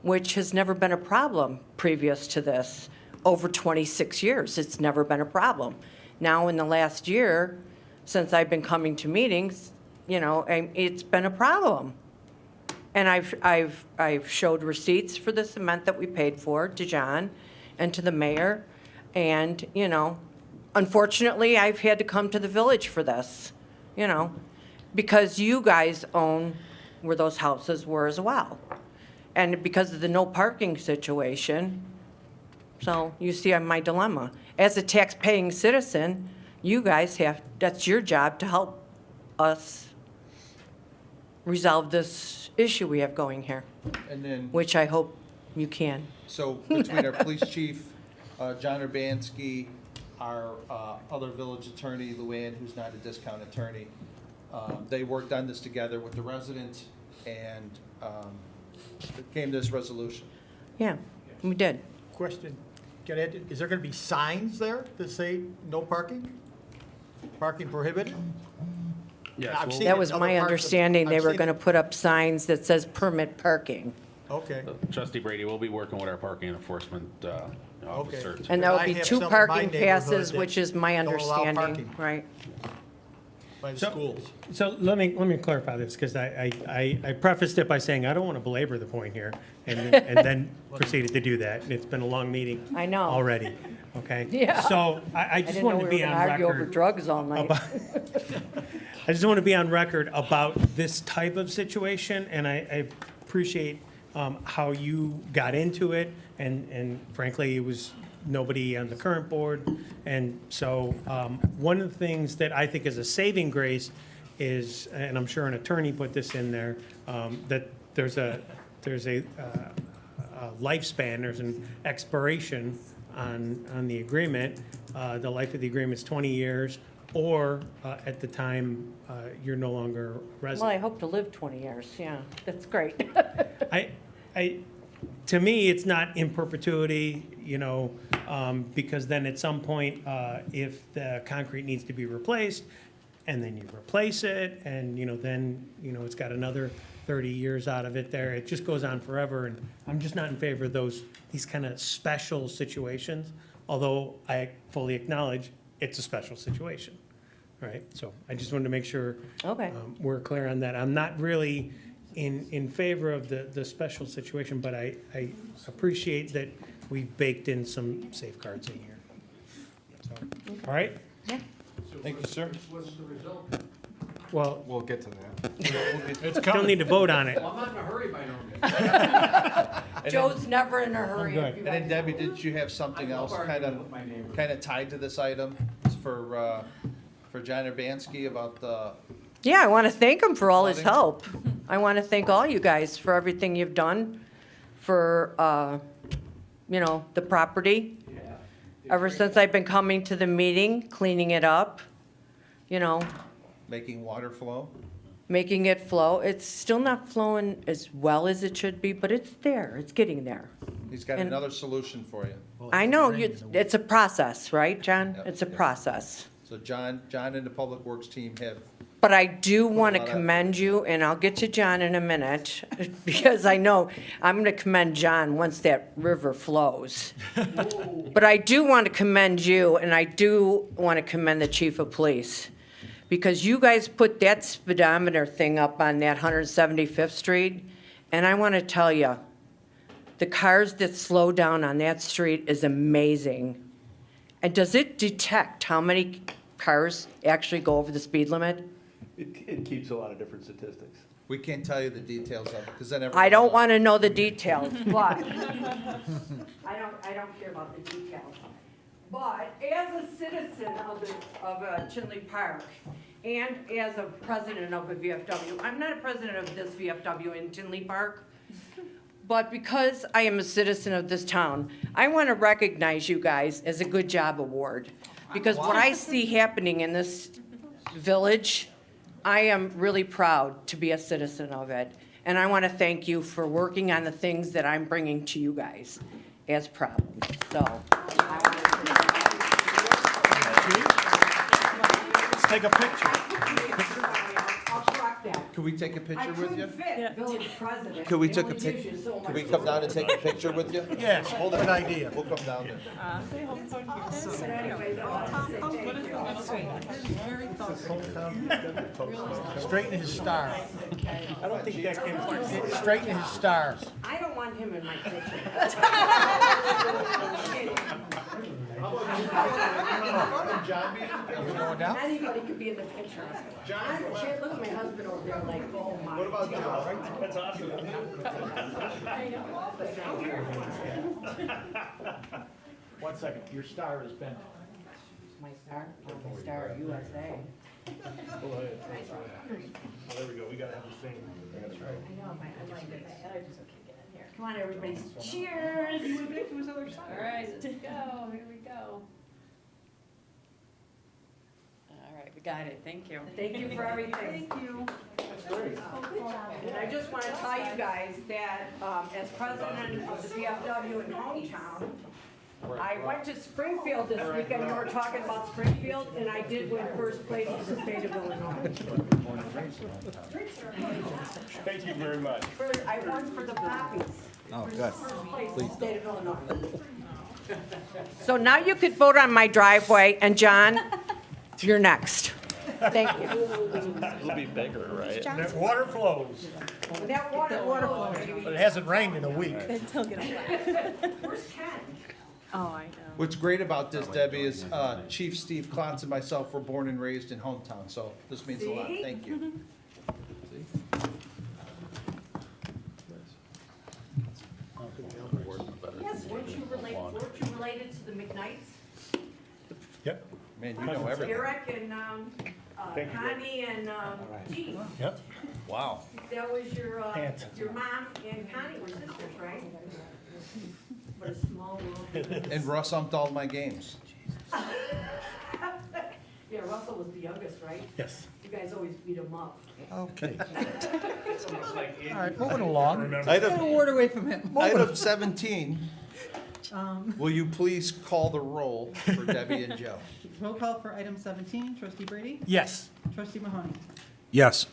which has never been a problem previous to this. Over 26 years, it's never been a problem. Now, in the last year, since I've been coming to meetings, it's been a problem. And I've showed receipts for the cement that we paid for to John and to the mayor. And, unfortunately, I've had to come to the village for this, because you guys own where those houses were as well. And because of the no parking situation, so you see my dilemma. As a tax-paying citizen, you guys that's your job to help us resolve this issue we have going here, And then, which I hope you can. so between our police chief, John Urbanski, our other village attorney, Luann, who's not a discount attorney, they worked on this together with the residents and it came to this resolution. Yeah, we did. Question, is there going to be signs there that say no parking? Parking prohibited? I've seen it That in was other my parts of- understanding. They I've were seen going to it- put up signs that says permit parking. Okay. Trustee Brady, we'll be working with our parking enforcement officer. to- And that would I be have 2 some in my parking neighborhood passes, that which is my don't allow understanding, parking. right? By the So- schools. So let me clarify this, because I prefaced it by saying I don't want to belabor the point here, and then proceeded to do that. It's been a long meeting. I know. Already, okay? Yeah. So I just didn't wanted know to we be were on gonna argue over record. drugs all night. I just want to be on record about this type of situation, and I appreciate how you got into it, and frankly, it was nobody on the current board. And so one of the things that I think is a saving grace is, and I'm sure an attorney put this in there, that there's a lifespan, there's an expiration on the agreement. The life of the agreement is 20 years, or at the time you're no longer a Well, resident. I hope to live 20 years, yeah, that's great. To me, it's not in perpetuity, because then at some point, if the concrete needs to be replaced, and then you replace it, and, then, it's got another 30 years out of it there, it just goes on forever, and I'm just not in favor of these kind of special situations, although I fully acknowledge it's a special situation, right? So I just wanted to make sure Okay. we're clear on that. I'm not really in favor of the special situation, but I appreciate that we've baked in some safeguards in here. So, all right? Yeah. Thank you, sir. Well, We'll get to that. don't need to vote on it. I'm not in a hurry by no means. Joe's never in a hurry. good. if you And then guys Debbie, know. did you have something else kind of tied to this item for John Urbanski about the, Yeah, I want to thank him for all his Flooding. help. I want to thank all you guys for everything you've done for, the property. Ever since I've been coming to the meeting, cleaning it up, making water flow? making it flow. It's still not flowing as well as it should be, but it's there. It's getting there. He's got And- another solution for you. I know, it's a process, right, John? Yep, It's a yep. process. So John and the Public Works team have, But I do want to lot of- commend you, and I'll get to John in a minute, because I know I'm going to commend John once that river flows. But I do want to commend you, and I do want to commend the chief of police, because you guys put that speedometer thing up on that 175th Street, and I want to tell you, the cars that slow down on that street is amazing. And does it detect how many cars actually go over the speed limit? It keeps a lot of different statistics. we can't tell you the details of it, because then I don't want to know the details, but I don't care about the details. But as a citizen of Tinley Park, and as a president of a VFW, I'm not a president of this VFW in Tinley Park, but because I am a citizen of this town, I want to recognize you guys as a good job award. Because what I see happening in this village, I am really proud to be a citizen of it. And I want to thank you for working on the things that I'm bringing to you guys as problems. So. Let's take a picture. Could we take a picture with you? fit village president. Could we take a picture? Could we come down and take a picture with you? Yes, good idea. We'll come down there. Straighten his star. I don't think that came. Straighten his star. I don't want him in my picture. Anybody could be in the picture. John, look at my husband over there like, oh my. What about John? That's awesome. One second, your star is bent. My star? Oh, my star, USA. There we go, we gotta have the same. That's right. I know, I like it. Come on, everybody. Cheers. You went back to his other side. All right, let's go, here we go. All right, we got it, thank you. Thank you for everything. Thank you. And I just want to tell you guys that, as president of the VFW in hometown, I went to Springfield this weekend, we were talking about Springfield, and I did win first place in the state of Illinois. Thank you very much. I won for the poppies. Oh, For good. first place in the state of Illinois. So now you could vote on my driveway, and John, you're next. Thank you. It'll be bigger, right? That water flows, That water flows. but it hasn't rained in a week. Where's Ken? Oh, I know. What's great about this, Debbie, is Chief Steve Klontz and myself were born and raised in hometown, so this means a lot. See? Thank you. Yes, weren't you related to the McKnights? Yep. Man, you know everything. Eric and Thank you. Connie and Jean. Yep. Wow. That was your mom Aunt. and Connie were sisters, right? What a small world. And Russ umped all my games. Yeah, Russell was the youngest, right? Yes. You guys always beat him up. Okay. All right, moving along. Get an award away from him. Item 17, will you please call the roll for Debbie and Joe? Roll call for item 17, trustee Brady? Yes. Trustee Mahoney? Yes.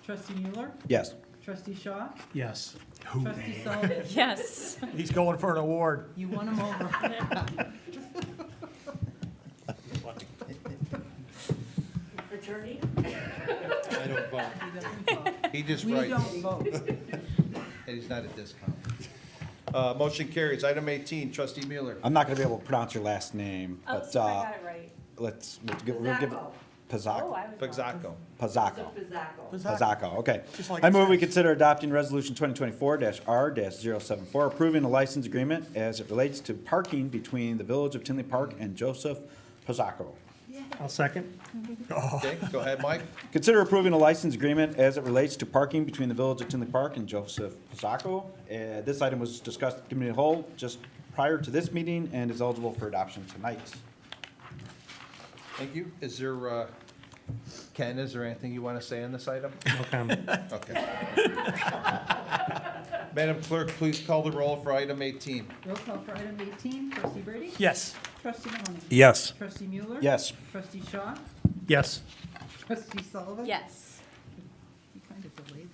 Trustee Mueller? Yes. Trustee Shaw? Yes. Trustee Sullivan? Yes. He's going for an award. You won him over. Attorney? I don't vote. He doesn't vote. He just We writes. don't vote. And he's not at discount. Motion carries. Item 18, trustee Mueller. I'm not gonna be able to pronounce your last name, Oh, but, so I got it right. we'll give Pizzacco. Oh, Pizzacco. I was wrong. Pizzacco. Pizzacco. Pizzacco. Pizzacco, okay. Just like I it move we says. consider adopting Resolution 2024-R-074, approving a license agreement as it relates to parking between the Village of Tinley Park and Joseph Pizzacco. I'll second. Okay, go ahead, Mike. Consider approving a license agreement as it relates to parking between the Village of Tinley Park and Joseph Pizzacco. This item was discussed at committee of the whole just prior to this meeting and is eligible for adoption tonight. Thank you. Is there, Ken, is there anything you want to say on this item? No comment. Okay. Madam Clerk, please call the roll for item 18. Roll call for item 18, trustee Brady? Yes. Trustee Mahoney? Yes. Trustee Mueller? Yes. Trustee Shaw? Yes. Trustee Sullivan? Yes. You kind of delayed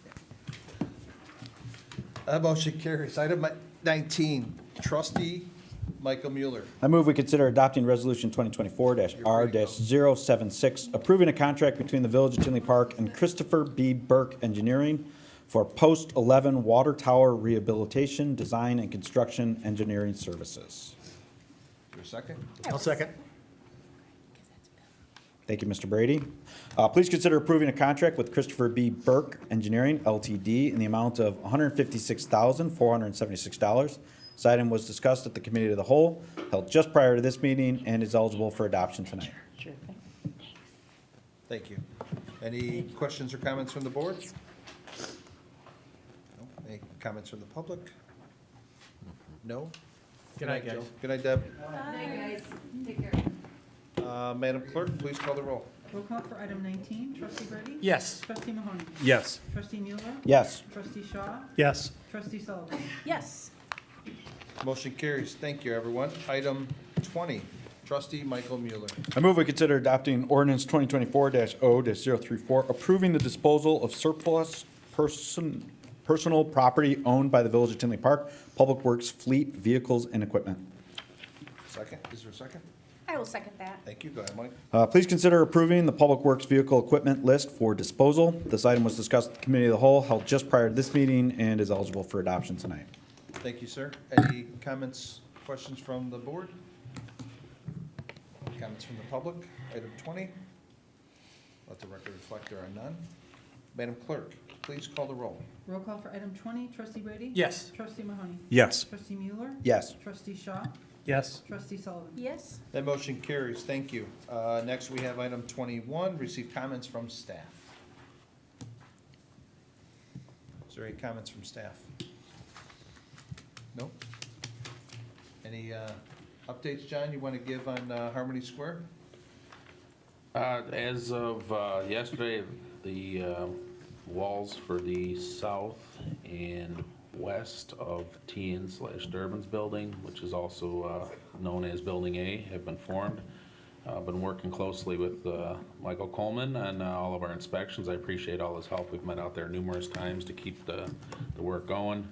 that. Motion carries. Item 19, trustee Michael Mueller. I move we consider adopting Resolution 2024-R-076, approving a contract between the Village of Tinley Park and Christopher B. Burke Engineering for post-11 water tower rehabilitation, design, and construction engineering services. Your second? I'll second. Thank you, Mr. Brady. Please consider approving a contract with Christopher B. Burke Engineering LTD in the amount of $156,476. This item was discussed at the Committee of the Whole, held just prior to this meeting, and is eligible for adoption tonight. Thank you. Any questions or comments from the board? No? Any comments from the public? No? Good night, guys. Joe. Good night, Deb. Bye, guys. Take care. Madam Clerk, please call the roll. Roll call for item 19, trustee Brady? Yes. Trustee Mahoney? Yes. Trustee Mueller? Yes. Trustee Shaw? Yes. Trustee Sullivan? Yes. Motion carries. Thank you, everyone. Item 20, trustee Michael Mueller. I move we consider adopting ordinance 2024-0-034, approving the disposal of surplus personal property owned by the Village of Tinley Park, Public Works, fleet, vehicles, and equipment. Second, is there a second? I will second that. Thank you. Go ahead, Mike. Please consider approving the Public Works vehicle equipment list for disposal. This item was discussed at the Committee of the Whole, held just prior to this meeting, and is eligible for adoption tonight. Thank you, sir. Any comments, questions from the board? Comments from the public? Item 20. Let the record reflect there are none. Madam Clerk, please call the roll. Roll call for item 20, trustee Brady? Yes. Trustee Mahoney? Yes. Trustee Mueller? Yes. Trustee Shaw? Yes. Trustee Sullivan? Yes. That motion carries. Thank you. Next, we have item 21, receive comments from staff. Is there any comments from staff? Nope. Any updates, John, you want to give on Harmony Square? As of yesterday, the walls for the south and west of Tien/Durbin's building, which is also known as Building A, have been formed. I've been working closely with Michael Coleman on all of our inspections. I appreciate all his help. We've met out there numerous times to keep the work going.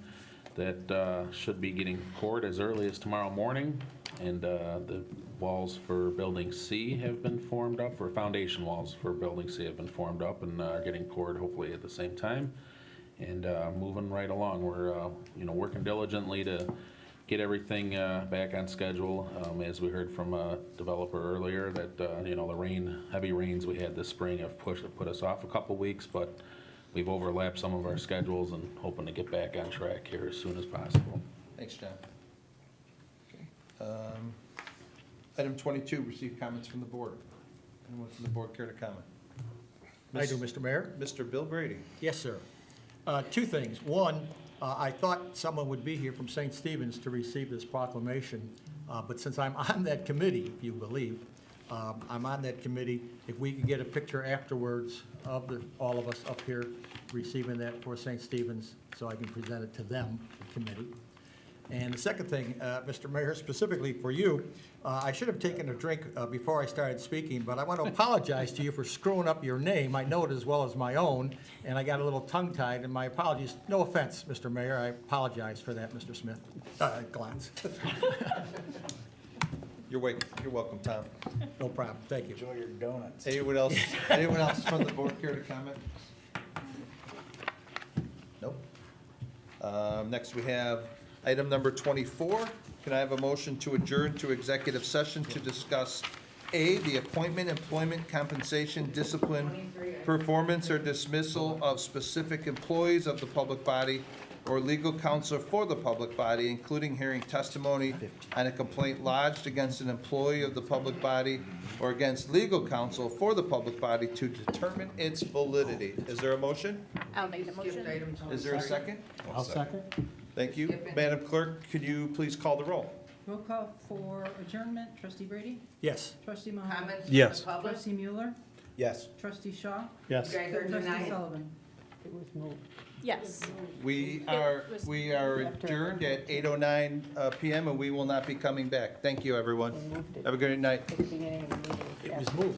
That should be getting poured as early as tomorrow morning. And the walls for Building C have been formed up, or foundation walls for Building C have been formed up and are getting poured hopefully at the same time. And moving right along. We're working diligently to get everything back on schedule. As we heard from a developer earlier, that the heavy rains we had this spring have put us off a couple weeks, but we've overlapped some of our schedules and hoping to get back on track here as soon as possible. Thanks, John. Okay. Item 22, receive comments from the board. Anyone from the board care to comment? I do, Mr. Mayor. Mr. Bill Brady. Yes, sir. Two things. One, I thought someone would be here from St. Stephen's to receive this proclamation, but since I'm on that committee, if you believe, I'm on that committee, if we could get a picture afterwards of all of us up here receiving that for St. Stephen's, so I can present it to them, the committee. And the second thing, Mr. Mayor, specifically for you, I should have taken a drink before I started speaking, but I want to apologize to you for screwing up your name. I know it as well as my own, and I got a little tongue-tied, and my apologies. No offense, Mr. Mayor, I apologize for that, Mr. Smith. Glantz. You're welcome, Tom. No problem, thank you. Enjoy your donuts. Anyone else from the board care to comment? Nope. Next, we have item number 24. Can I have a motion to adjourn to executive session to discuss A, the appointment, employment, compensation, discipline, performance, or dismissal of specific employees of the public body or legal counsel for the public body, including hearing testimony on a complaint lodged against an employee of the public body or against legal counsel for the public body to determine its validity. Is there a motion? I'll make the motion. Is there a second? I'll second. Thank you. Madam Clerk, could you please call the roll? Roll call for adjournment, trustee Brady? Yes. Trustee Mahoney? Yes. Trustee Mueller? Yes. Trustee Shaw? Yes. Trustee Sullivan? Yes. We are adjourned at 8:09 PM, and we will not be coming back. Thank you, everyone. Have a good night. It was moved.